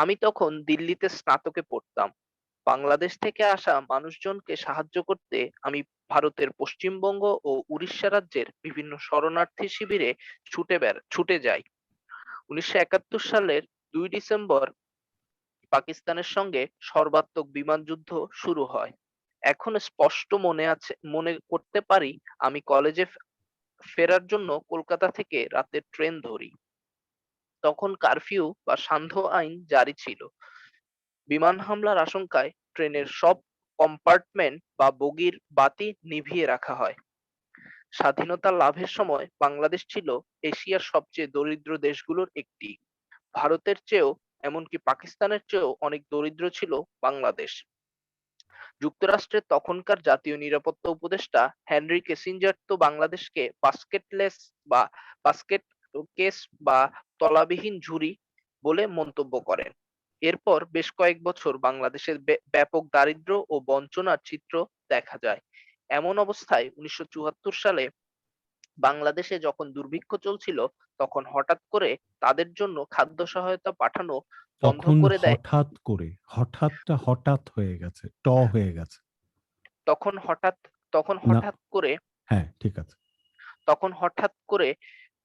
আমি তখন দিল্লিতে স্নাতকে পড়তাম। বাংলাদেশ থেকে আসা মানুষজনকে সাহায্য করতে আমি ভারতের পশ্চিমবঙ্গ ও উড়িষ্যা রাজ্যের বিভিন্ন শরণার্থী শিবিরে ছুটে যাই। 1971 সালের 2 ডিসেম্বর পাকিস্তানের সঙ্গে সর্বাত্মক বিমান যুদ্ধ শুরু হয়। এখন স্পষ্ট মনে করতে পারি আমি কলেজে ফেরার জন্য কলকাতা থেকে রাতের ট্রেন ধরি। তখন কারফিউ বা সান্ধ্য আইন জারি ছিল। বিমান হামলার আশঙ্কায় ট্রেনের সব কম্পার্টমেন্ট বা বগির বাতি নিভিয়ে রাখা হয়। স্বাধীনতা লাভের সময় বাংলাদেশ ছিল এশিয়ার সবচেয়ে দরিদ্র দেশগুলোর একটি। ভারতের চেয়েও, এমনকি পাকিস্তানের চেয়েও অনেক দরিদ্র ছিল বাংলাদেশ। যুক্তরাষ্ট্রের তখনকার জাতীয় নিরাপত্তা উপদেষ্টা হেনরি কিসিঞ্জার তো বাংলাদেশকে বাস্কেট কেস বা তলাবিহীন ঝুড়ি বলে মন্তব্য করেন। এরপর বেশ কয়েক বছর বাংলাদেশের ব্যাপক দারিদ্র্য ও বঞ্চনার চিত্র দেখা যায়। এমন অবস্থায় 1974 সালে বাংলাদেশে যখন দুর্ভিক্ষ চলছিল, তখন হঠাৎ করে তাদের জন্য খাদ্য সহায়তা পাঠানো বন্ধ তখন করে দেয়। হঠাৎ করে, হঠাৎটা হঠাৎ হয়ে গেছে, হয়ে গেছে। তখন হঠাৎ না, করে হ্যাঁ, ঠিক আছে। তখন হঠাৎ করে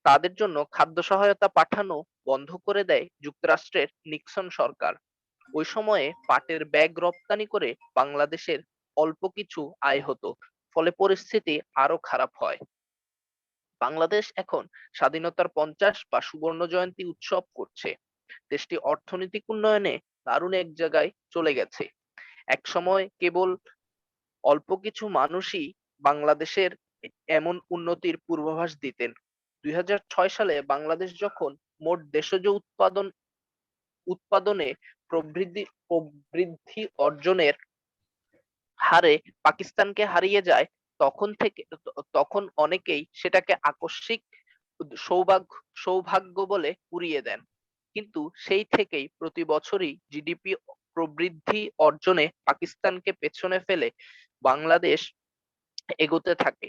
তাদের জন্য খাদ্য সহায়তা পাঠানো বন্ধ করে দেয় যুক্তরাষ্ট্রের নিক্সন সরকার। ওই সময়ে পাটের ব্যাগ রপ্তানি করে বাংলাদেশের অল্প কিছু আয় হতো, ফলে পরিস্থিতি আরো খারাপ হয়। বাংলাদেশ এখন স্বাধীনতার 50 বা সুবর্ণ জয়ন্তী উৎসব করছে। দেশটি অর্থনৈতিক উন্নয়নে দারুণ এক জায়গায় চলে গেছে। এক সময় কেবল অল্প কিছু মানুষই বাংলাদেশের এমন উন্নতির পূর্বাভাস দিতেন। 2006 সালে বাংলাদেশ যখন মোট দেশজ উৎপাদনে প্রবৃদ্ধি অর্জনের হারে পাকিস্তানকে হারিয়ে যায়, তখন অনেকেই সেটাকে আকস্মিক সৌভাগ্য বলে উড়িয়ে দেন। কিন্তু সেই থেকেই প্রতি বছরই জিডিপি প্রবৃদ্ধি অর্জনে পাকিস্তানকে পেছনে ফেলে বাংলাদেশ এগোতে থাকে।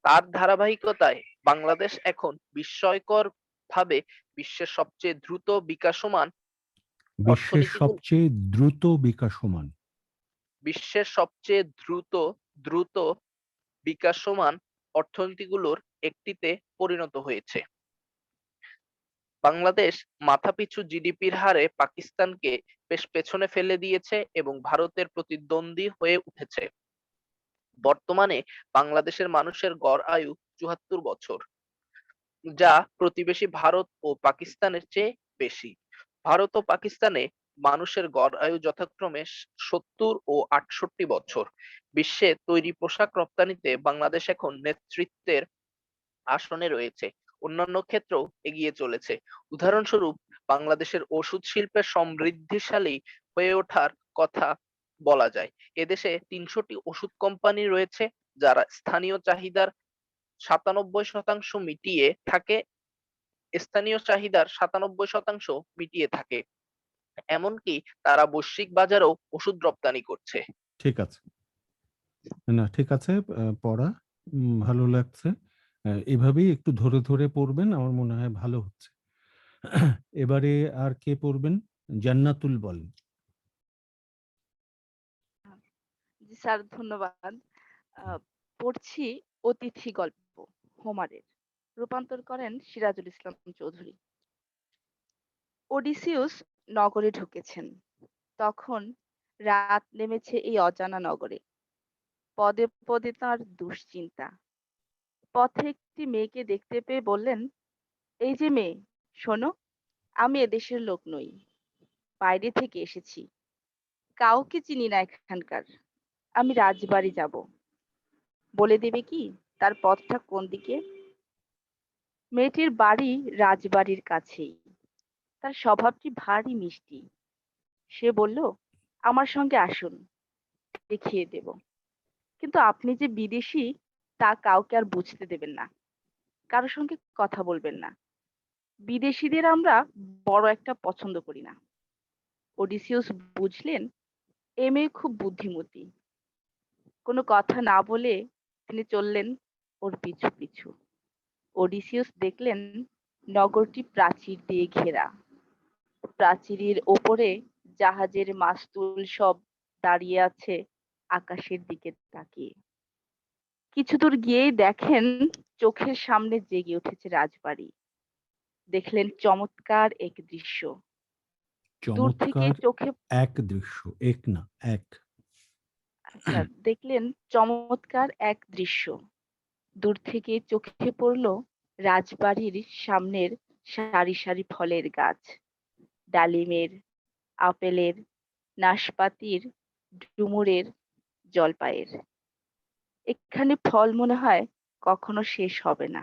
তার ধারাবাহিকতায় বাংলাদেশ এখন বিস্ময়কর ভাবে বিশ্বের সবচেয়ে দ্রুত বিকাশমান অর্থনীতিগুলোর একটিতে পরিণত হয়েছে। বাংলাদেশ মাথাপিছু জিডিপির হারে পাকিস্তানকে বেশ পেছনে ফেলে দিয়েছে এবং ভারতের প্রতিদ্বন্দ্বী হয়ে উঠেছে। বর্তমানে বাংলাদেশের মানুষের গড় আয়ু 74 বছর, যা প্রতিবেশী ভারত ও পাকিস্তানের চেয়ে বেশি। ভারত ও পাকিস্তানে মানুষের গড় আয়ু যথাক্রমে 70 ও 68 বছর। বিশ্বে তৈরি পোশাক রপ্তানিতে বাংলাদেশ এখন নেতৃত্বের আসনে রয়েছে, অন্যান্য ক্ষেত্রেও এগিয়ে চলেছে। উদাহরণস্বরূপ বাংলাদেশের ওষুধ শিল্পের সমৃদ্ধিশালী হয়ে ওঠার কথা বলা যায়। এদেশে 300টি ওষুধ কোম্পানি রয়েছে, যারা স্থানীয় চাহিদার 97% মিটিয়ে থাকে। এমনকি তারা বৈশ্বিক বাজারেও ওষুধ রপ্তানি করছে। ঠিক আছে। না ঠিক আছে, পড়া ভালো লাগছে। এভাবেই একটু ধরে ধরে পড়বেন, আমার মনে হয় ভালো হচ্ছে। এবারে আর কে পড়বেন? জান্নাতুল বলেন। জি স্যার, ধন্যবাদ। পড়ছি অতিথি গল্প, হোমারের। রূপান্তর করেন সিরাজুল ইসলাম চৌধুরী। ওডিসিউস নগরে ঢুকেছেন। তখন রাত নেমেছে এই অজানা নগরে। পদে পদে তাঁর দুশ্চিন্তা। পথে একটি মেয়েকে দেখতে পেয়ে বললেন, এই যে মেয়ে, শোনো, আমি এদেশের লোক নই, বাইরে থেকে এসেছি, কাউকে চিনি না এখানকার। আমি রাজবাড়ি যাব, বলে দেবে কি তার পথটা কোন দিকে? মেয়েটির বাড়ি রাজবাড়ির কাছেই। তার স্বভাবটি ভারী মিষ্টি। সে বলল, আমার সঙ্গে আসুন, দেখিয়ে দেব। কিন্তু আপনি যে বিদেশি তা কাউকে আর বুঝতে দেবেন না, কারোর সঙ্গে কথা বলবেন না। বিদেশিদের আমরা বড় একটা পছন্দ করি না। ওডিসিয়াস বুঝলেন এ মেয়ে খুব বুদ্ধিমতী। কোনো কথা না বলে তিনি চললেন ওর পিছু পিছু। ওডিসিয়াস দেখলেন নগরটি প্রাচীর দিয়ে ঘেরা। প্রাচীরের ওপরে জাহাজের মাস্তুল সব দাঁড়িয়ে আছে আকাশের দিকে তাকিয়ে। কিছু দূর গিয়েই দেখেন চোখের সামনে জেগে উঠেছে রাজবাড়ি। দেখলেন চমৎকার এক দৃশ্য। দূর থেকে চমৎকার চোখে এক দৃশ্য, এক না এক। আচ্ছা, দেখলেন চমৎকার এক দৃশ্য। দূর থেকে চোখে পড়ল রাজবাড়ির সামনের সারি সারি ফলের গাছ, ডালিমের, আপেলের, নাশপাতির, ডুমুরের, জলপাইয়ের। এখানে ফল মনে হয় কখনো শেষ হবে না।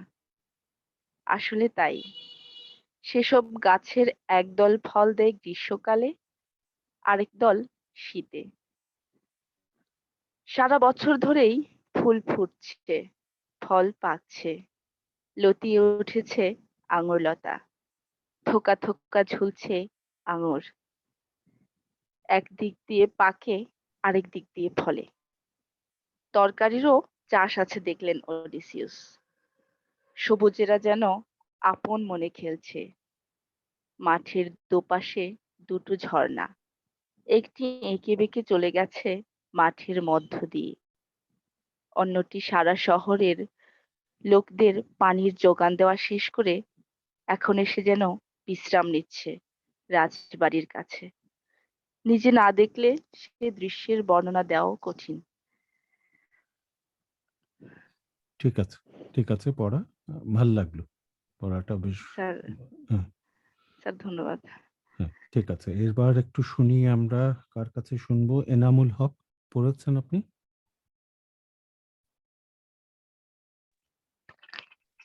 আসলে তাই। সেসব গাছের একদল ফল দেয় গ্রীষ্মকালে, আরেক দল শীতে। সারা বছর ধরেই ফুল ফুটছে, ফল পাকছে, লতিয়ে উঠেছে আঙুর লতা, থোকা থোকা ঝুলছে আঙুর। একদিক দিয়ে পাকে, আরেক দিক দিয়ে ফলে। তরকারিরও চাষ আছে দেখলেন ওডিসিয়াস। সবুজেরা যেন আপন মনে খেলছে। মাঠের দুপাশে দুটো ঝর্ণা, একটি এঁকে বেঁকে চলে গেছে মাঠের মধ্য দিয়ে, অন্যটি সারা শহরের লোকদের পানির যোগান দেওয়া শেষ করে এখন এসে যেন বিশ্রাম নিচ্ছে রাজবাড়ির কাছে। নিজে না দেখলে সে দৃশ্যের বর্ণনা দেওয়াও কঠিন। ঠিক আছে, ঠিক আছে, পড়া ভাল লাগলো। পড়াটা বেশ স্যার, হ্যাঁ, স্যার ধন্যবাদ। হ্যাঁ, ঠিক আছে। এবার একটু শুনি আমরা, কার কাছে শুনবো? এনামুল হক পড়েছেন আপনি?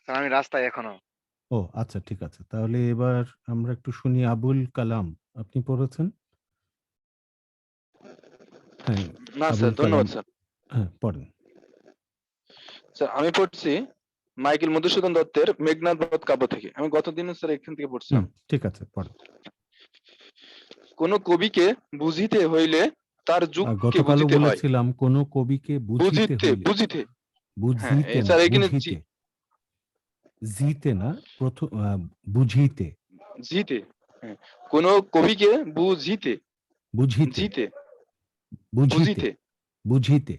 স্যার আমি রাস্তায় এখনো। ও আচ্ছা, ঠিক আছে। তাহলে এবার আমরা একটু শুনি আবুল কালাম, আপনি পড়েছেন? হ্যাঁ, না আবুল স্যার, কালাম, ধন্যবাদ স্যার। হ্যাঁ পড়েন। স্যার আমি পড়ছি মাইকেল মধুসূদন দত্তের মেঘনাদ বধ কাব্য থেকে। আমি গতদিন স্যার এখান থেকে পড়ছিলাম। ঠিক আছে, পড়েন। কোন কবিকে বুঝিতে হইলে তার যুগকে গতকালও বুঝিতে হয়। বলেছিলাম কোন কবিকে বুঝিতে বুঝিতে হইলে, বুঝিতে হ্যাঁ বুঝিতে না, স্যার এখানে বুঝিতে, জিতে না, প্রথম বুঝিতে, জিতে, হ্যাঁ কোন কবিকে বুঝিতে, বুঝিতে, জিতে, বুঝিতে, বুঝিতে, বুঝিতে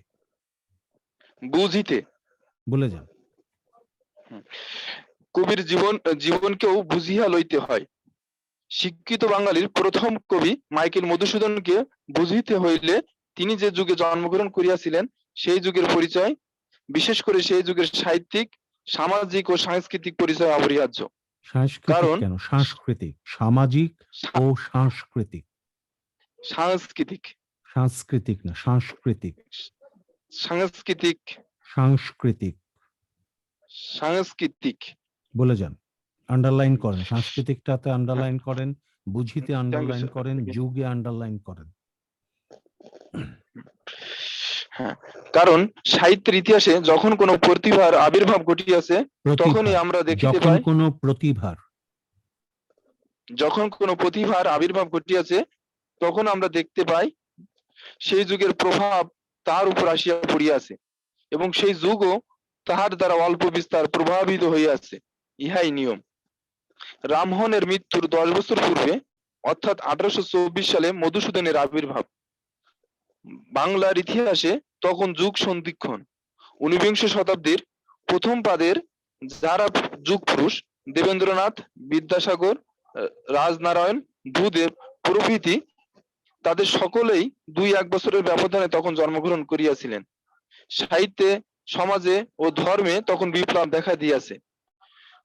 বুঝিতে বলে যান। কবির জীবনকেও বুঝিয়া লইতে হয়। শিক্ষিত বাঙালির প্রথম কবি মাইকেল মধুসূদনকে বুঝিতে হইলে তিনি যে যুগে জন্মগ্রহণ করিয়াছিলেন সেই যুগের পরিচয়, বিশেষ করে সেই যুগের সাহিত্যিক, সামাজিক ও সাংস্কৃতিক পরিচয় অপরিহার্য। সাংস্কৃতিক কারণ কেন? সাংস্কৃতিক, সামাজিক ও সাংস্কৃতিক। সাংস্কৃতিক, সাংস্কৃতিক না, সাংস্কৃতিক, সাংস্কৃতিক, সাংস্কৃতিক সাংস্কৃতিক বলে যান। আন্ডারলাইন করেন, সাংস্কৃতিকটাতে আন্ডারলাইন করেন, বুঝিতে থ্যাংক ইউ আন্ডারলাইন স্যার। করেন, যুগে আন্ডারলাইন করেন। হ্যাঁ, কারণ সাহিত্যের ইতিহাসে যখন কোনো প্রতিভার আবির্ভাব ঘটিয়াছে তখনই আমরা দেখিতে যখন পাই, কোন প্রতিভার, যখন কোনো প্রতিভার আবির্ভাব ঘটিয়াছে তখন আমরা দেখতে পাই সেই যুগের প্রভাব তাহার উপর আসিয়া পড়িয়াছে, এবং সেই যুগও তাহার দ্বারা অল্প বিস্তার প্রভাবিত হইয়াছে। ইহাই নিয়ম। রামমোহনের মৃত্যুর 10 বছর পূর্বে, অর্থাৎ 1824 সালে মধুসূদনের আবির্ভাব। বাংলার ইতিহাসে তখন যুগ সন্ধিক্ষণ। 19বিংশ শতাব্দীর প্রথম পাদের যারা যুগ পুরুষ, দেবেন্দ্রনাথ, বিদ্যাসাগর, রাজনারায়ণ, ভূদেব প্রভৃতি, তাদের সকলেই 2-1 বছরের ব্যবধানে তখন জন্মগ্রহণ করিয়াছিলেন। সাহিত্যে, সমাজে ও ধর্মে তখন বিপ্লব দেখা দিয়াছে।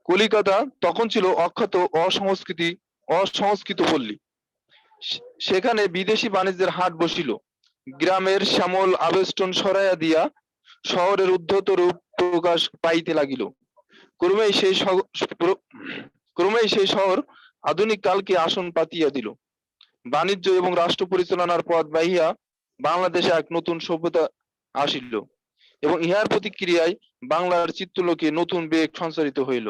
কলিকাতা তখন ছিল অখ্যাত অসংস্কৃত পল্লী। সেখানে বিদেশি বাণিজ্যের হাট বসিল। গ্রামের শ্যামল আবেষ্টন সরাইয়া দিয়া শহরের উদ্ধত রূপ প্রকাশ পাইতে লাগিল। ক্রমেই সেই শহর আধুনিক কালকে আসন পাতিয়া দিল। বাণিজ্য এবং রাষ্ট্র পরিচালনার পথ বাহিয়া বাংলাদেশে এক নতুন সভ্যতা আসিল, এবং ইহার প্রতিক্রিয়ায় বাংলার চিত্রলোকে নতুন বেগ সঞ্চারিত হইল।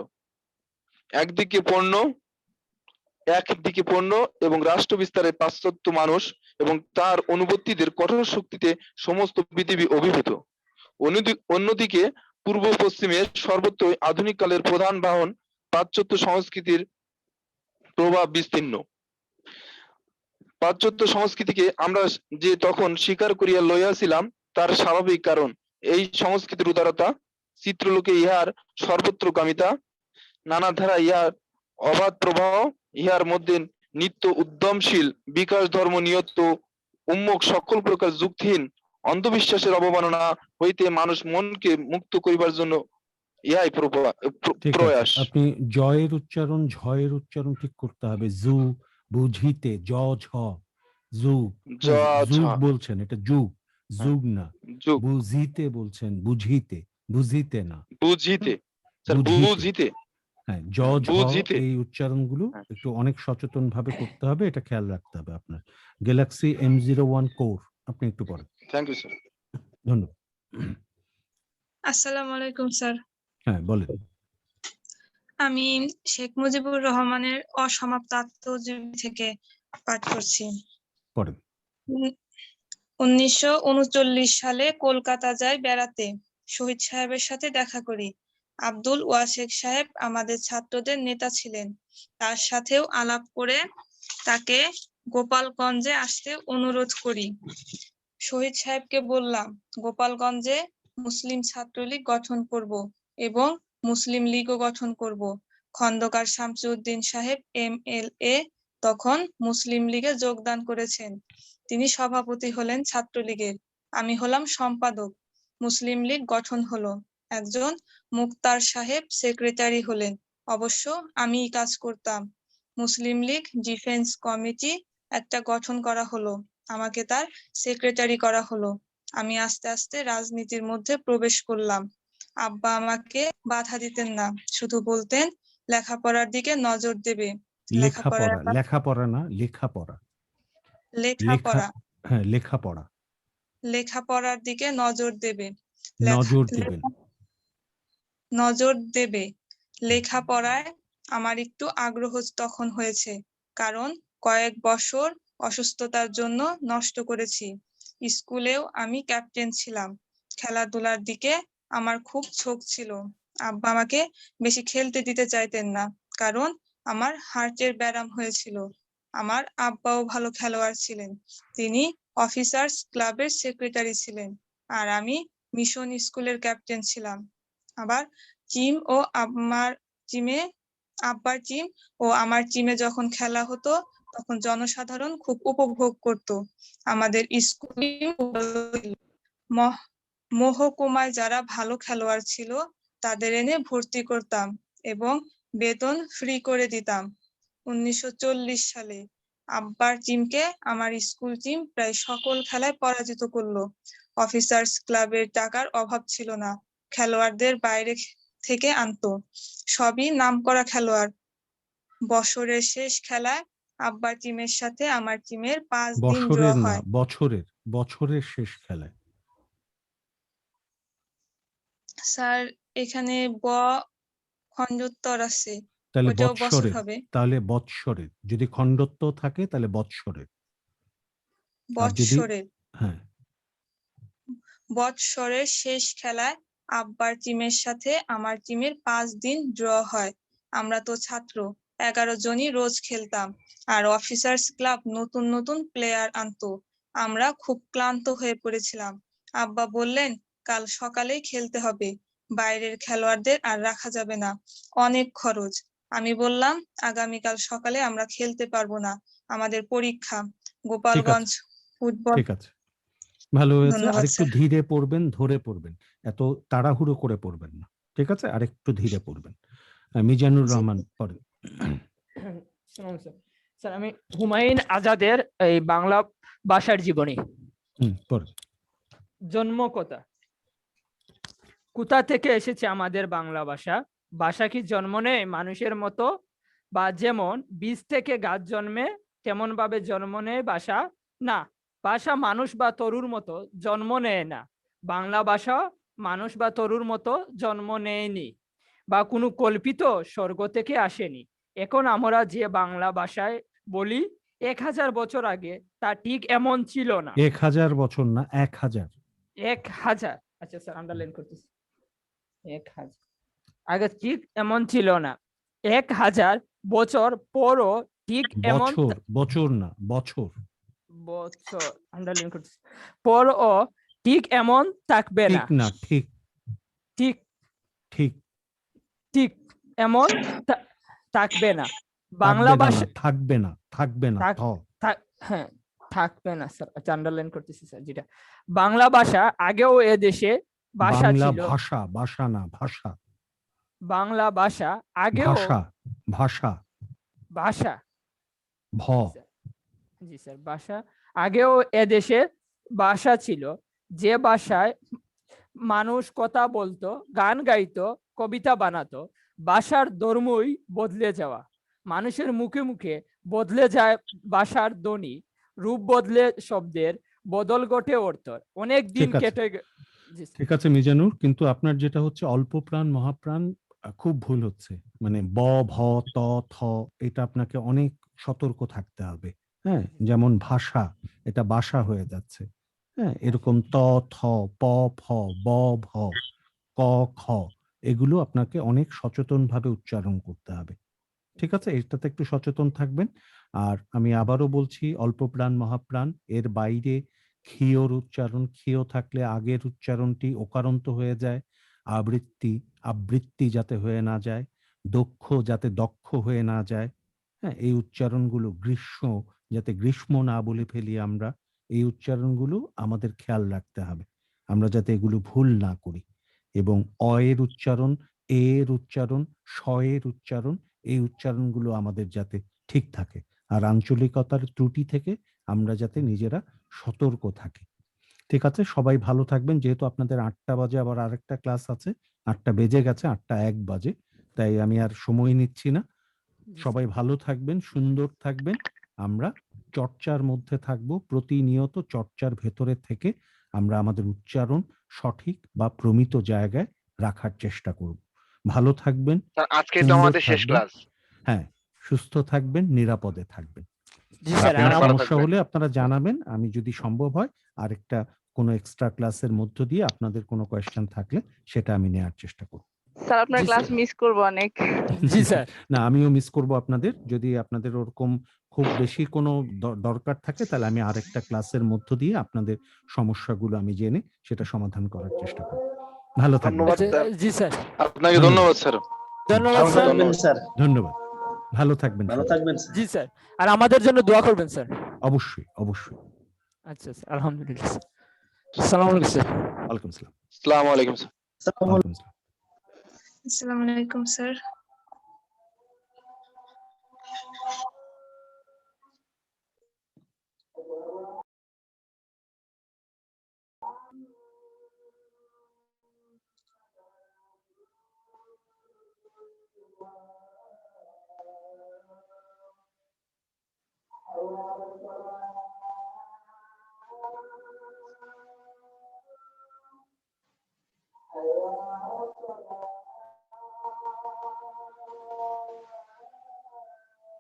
একদিকে পণ্য এবং রাষ্ট্র বিস্তারে পাশ্চাত্য মানুষ এবং তার অনুবর্তীদের কঠোর শক্তিতে সমস্ত পৃথিবী অভিভূত। অন্যদিকে পূর্ব পশ্চিমে সর্বত্রই আধুনিক কালের প্রধান বাহন পাশ্চাত্য সংস্কৃতির প্রভাব বিস্তীর্ণ। পাশ্চাত্য সংস্কৃতিকে আমরা যে তখন স্বীকার করিয়া লইয়াছিলাম, তার স্বাভাবিক কারণ এই সংস্কৃতির উদারতা, চিত্রলোকে ইহার সর্বত্রগামিতা, নানা ধারা ইহার অবাধ প্রবাহ, ইহার মধ্যে নিত্য উদ্যমশীল বিকাশ, ধর্ম নিয়ত উন্মুখ সকল প্রকার যুক্তিহীন অন্ধবিশ্বাসের অবমাননা হইতে মানুষ মনকে মুক্ত করিবার জন্য ইহাই ঠিক আছে, প্রয়াস। আপনি জয়ের উচ্চারণ, ঝয়ের উচ্চারণ ঠিক করতে হবে। জু বুঝিতে, জ ঝ, যুগ, যুগ বলছেন, এটা যুগ, যুগ না। বুঝিতে বলছেন, বুঝিতে, বুঝিতে না, বুঝিতে। স্যার বুঝিতে, হ্যাঁ, জ ঝ এই উচ্চারণগুলো একটু অনেক সচেতন ভাবে করতে হবে, এটা খেয়াল রাখতে হবে আপনার। গ্যালাক্সি M01 কোর, আপনি একটু পড়েন। Thank you sir. ধন্যবাদ। আসসালামু আলাইকুম স্যার। হ্যাঁ, বলেন। আমি শেখ মুজিবুর রহমানের অসমাপ্ত আত্মজীবনী থেকে পাঠ করছি। পড়েন। 1939 সালে কলকাতা যাই বেড়াতে। শহীদ সাহেবের সাথে দেখা করি। আব্দুল ওয়াসেক সাহেব আমাদের ছাত্রদের নেতা ছিলেন। তার সাথেও আলাপ করে তাকে গোপালগঞ্জে আসতে অনুরোধ করি। শহীদ সাহেবকে বললাম, গোপালগঞ্জে মুসলিম ছাত্রলীগ গঠন করব এবং মুসলিম লীগও গঠন করব। খন্দকার শামসুদ্দিন সাহেব MLA তখন মুসলিম লীগে যোগদান করেছেন। তিনি সভাপতি হলেন ছাত্রলীগের, আমি হলাম সম্পাদক। মুসলিম লীগ গঠন হলো। একজন মুক্তার সাহেব সেক্রেটারি হলেন, অবশ্য আমিই কাজ করতাম। মুসলিম লীগ ডিফেন্স কমিটি একটা গঠন করা হলো, আমাকে তার সেক্রেটারি করা হলো। আমি আস্তে আস্তে রাজনীতির মধ্যে প্রবেশ করলাম। আব্বা আমাকে বাধা দিতেন না, শুধু বলতেন লেখাপড়ার দিকে নজর দেবে। লেখাপড়া না, লেখাপড়া। লেখাপড়া, হ্যাঁ, লেখাপড়া। লেখাপড়ার দিকে নজর দেবে, নজর দেবেন, নজর দেবে। লেখাপড়ায় আমার একটু আগ্রহ তখন হয়েছে, কারণ কয়েক বছর অসুস্থতার জন্য নষ্ট করেছি। স্কুলেও আমি ক্যাপ্টেন ছিলাম। খেলাধুলার দিকে আমার খুব ঝোঁক ছিল। আব্বা আমাকে বেশি খেলতে দিতে চাইতেন না, কারণ আমার হার্টের ব্যারাম হয়েছিল। আমার আব্বাও ভালো খেলোয়াড় ছিলেন, তিনি অফিসার্স ক্লাবের সেক্রেটারি ছিলেন, আর আমি মিশন স্কুলের ক্যাপ্টেন ছিলাম। আবার আব্বার টিম ও আমার টিমে যখন খেলা হতো, তখন জনসাধারণ খুব উপভোগ করত। আমাদের স্কুল মহকুমায় যারা ভালো খেলোয়াড় ছিল তাদের এনে ভর্তি করতাম এবং বেতন ফ্রি করে দিতাম। 1940 সালে আব্বার টিমকে আমার স্কুল টিম প্রায় সকল খেলায় পরাজিত করলো। অফিসার্স ক্লাবের টাকার অভাব ছিল না, খেলোয়াড়দের বাইরে থেকে আনতো, সবই নামকরা খেলোয়াড়। বছরের শেষ খেলায় আব্বার টিমের সাথে আমার টিমের 5 দিন ড্র হয়। বছরের শেষ খেলায়। স্যার এখানে খণ্ডোত্তর আছে, তাহলে ওটাও বছর হবে। তাহলে বৎসরের, যদি খণ্ডত্ব থাকে তাহলে বৎসরের। বৎসরের, হ্যাঁ, বৎসরের শেষ খেলায় আব্বার টিমের সাথে আমার টিমের 5 দিন ড্র হয়। আমরা তো ছাত্র, 11 জনই রোজ খেলতাম, আর অফিসার্স ক্লাব নতুন নতুন প্লেয়ার আনতো। আমরা খুব ক্লান্ত হয়ে পড়েছিলাম। আব্বা বললেন, কাল সকালেই খেলতে হবে, বাইরের খেলোয়াড়দের আর রাখা যাবে না, অনেক খরচ। আমি বললাম, আগামীকাল সকালে আমরা খেলতে পারবো না, আমাদের পরীক্ষা। গোপালগঞ্জ ফুটবল। ঠিক আছে, ভালো হয়েছে। ধন্যবাদ আরেকটু স্যার। ধীরে পড়বেন, ধরে পড়বেন, এত তাড়াহুড়ো করে পড়বেন না। ঠিক আছে, আরেকটু ধীরে পড়বেন। মিজানুর জি। রহমান পড়েন। সালাম স্যার। স্যার আমি হুমায়ুন আজাদের এই বাংলা ভাষার জীবনী। পড়েন। জন্ম কথা। কোথা থেকে এসেছে আমাদের বাংলা ভাষা? ভাষা কি জন্ম নেয় মানুষের মতো, বা যেমন বীজ থেকে গাছ জন্মে তেমন ভাবে জন্ম নেয় ভাষা? না, ভাষা মানুষ বা তরুর মতো জন্ম নেয় না। বাংলা ভাষা মানুষ বা তরুর মতো জন্ম নেয়নি, বা কোনো কল্পিত স্বর্গ থেকে আসেনি। এখন আমরা যে বাংলা ভাষায় বলি 1000 বছর আগে তা ঠিক এমন ছিল না। 1000 বছর না, 1000। 1000, আচ্ছা স্যার আন্ডারলাইন করতেছি। 1000 আগে ঠিক এমন ছিল না। 1000 বছর পরও ঠিক এমন বছর, বছর না, বছর। বছর আন্ডারলাইন করতেছি। পরও ঠিক এমন থাকবে না। ঠিক না, ঠিক ঠিক ঠিক ঠিক এমন থাকবে না। বাংলা থাকবে না, ভাষা থাকবে না, থাকবে না, হ্যাঁ থাকবে না স্যার, আচ্ছা আন্ডারলাইন করতেছি স্যার। যেটা বাংলা ভাষা আগেও এ দেশে ভাষা বাংলা ছিল। ভাষা, ভাষা না, ভাষা। বাংলা ভাষা আগেও ভাষা, ভাষা, ভাষা। ভ। জি স্যার, ভাষা আগেও এদেশে ভাষা ছিল, যে ভাষায় মানুষ কথা বলতো, গান গাইতো, কবিতা বানাতো। ভাষার ধর্মই বদলে যাওয়া, মানুষের মুখে মুখে বদলে যায় ভাষার ধ্বনি, রূপ বদলে শব্দের বদল ঘটে অর্থ। অনেক দিন ঠিক আছে, কেটে জি স্যার। ঠিক আছে মিজানুর, কিন্তু আপনার যেটা হচ্ছে অল্প প্রাণ মহাপ্রাণ, খুব ভুল হচ্ছে। মানে ব, ভ, ত, থ, এটা আপনাকে অনেক সতর্ক থাকতে হবে। হ্যাঁ, যেমন ভাষা, এটা বাসা হয়ে যাচ্ছে। হ্যাঁ, এরকম ত, থ, প, ফ, ব, ভ, ক, খ, এগুলো আপনাকে অনেক সচেতন ভাবে উচ্চারণ করতে হবে। ঠিক আছে, এটাতে একটু সচেতন থাকবেন। আর আমি আবারও বলছি, অল্প প্রাণ মহাপ্রাণ এর বাইরে ক্ষীয়র উচ্চারণ, ক্ষীয় থাকলে আগের উচ্চারণটি ওকারান্ত হয়ে যায়। আবৃত্তি, আবৃত্তি যাতে হয়ে না যায়। দক্ষ যাতে দক্ষ হয়ে না যায়। হ্যাঁ, এই উচ্চারণগুলো, গ্রীষ্ম যাতে গ্রীষ্ম না বলে ফেলি আমরা, এই উচ্চারণগুলো আমাদের খেয়াল রাখতে হবে, আমরা যাতে এগুলো ভুল না করি। এবং অ এর উচ্চারণ, এ এর উচ্চারণ, স এর উচ্চারণ, এই উচ্চারণগুলো আমাদের যাতে ঠিক থাকে। আর আঞ্চলিকতার ত্রুটি থেকে আমরা যাতে নিজেরা সতর্ক থাকি। ঠিক আছে, সবাই ভালো থাকবেন। যেহেতু আপনাদের 8টা বাজে আবার আরেকটা ক্লাস আছে, 8টা বেজে গেছে, 8টা 1 বাজে, তাই আমি আর সময় নিচ্ছি না। সবাই ভালো থাকবেন, সুন্দর থাকবেন। আমরা চর্চার মধ্যে থাকবো, প্রতিনিয়ত চর্চার ভেতরে থেকে আমরা আমাদের উচ্চারণ সঠিক বা প্রমিত জায়গায় রাখার চেষ্টা করব। ভালো থাকবেন, স্যার আজকে তো সুন্দর আমাদের শেষ থাকবেন। ক্লাস। হ্যাঁ, সুস্থ থাকবেন, নিরাপদে থাকবেন। জি আর স্যার, কোনো আপনি অনেক ভালো সমস্যা থাকবেন। হলে আপনারা জানাবেন, আমি যদি সম্ভব হয় আরেকটা কোনো এক্সট্রা ক্লাসের মধ্য দিয়ে আপনাদের কোনো কোয়েশ্চেন থাকলে সেটা আমি নেওয়ার চেষ্টা করব। স্যার আপনার জি ক্লাস স্যার। মিস করবো অনেক। জি স্যার। না, আমিও মিস করব আপনাদের। যদি আপনাদের ওরকম খুব বেশি কোনো দরকার থাকে, তাহলে আমি আরেকটা ক্লাসের মধ্য দিয়ে আপনাদের সমস্যাগুলো আমি জেনে সেটা সমাধান করার চেষ্টা করব। ভালো থাকবেন ধন্যবাদ সবাই। স্যার। জি স্যার, আপনাকে ধন্যবাদ। ধন্যবাদ স্যার। ধন্যবাদ ভালো স্যার। থাকবেন ধন্যবাদ। স্যার, ধন্যবাদ, ভালো থাকবেন ভালো সবাই। থাকবেন স্যার। জি স্যার, আর আমাদের জন্য দোয়া করবেন স্যার। অবশ্যই, অবশ্যই। আচ্ছা স্যার, আলহামদুলিল্লাহ স্যার। আসসালামু আলাইকুম স্যার। ওয়ালাইকুম আসসালাম। আসসালামু আলাইকুম স্যার। ওয়ালাইকুম আসসালাম। আসসালামু আলাইকুম স্যার।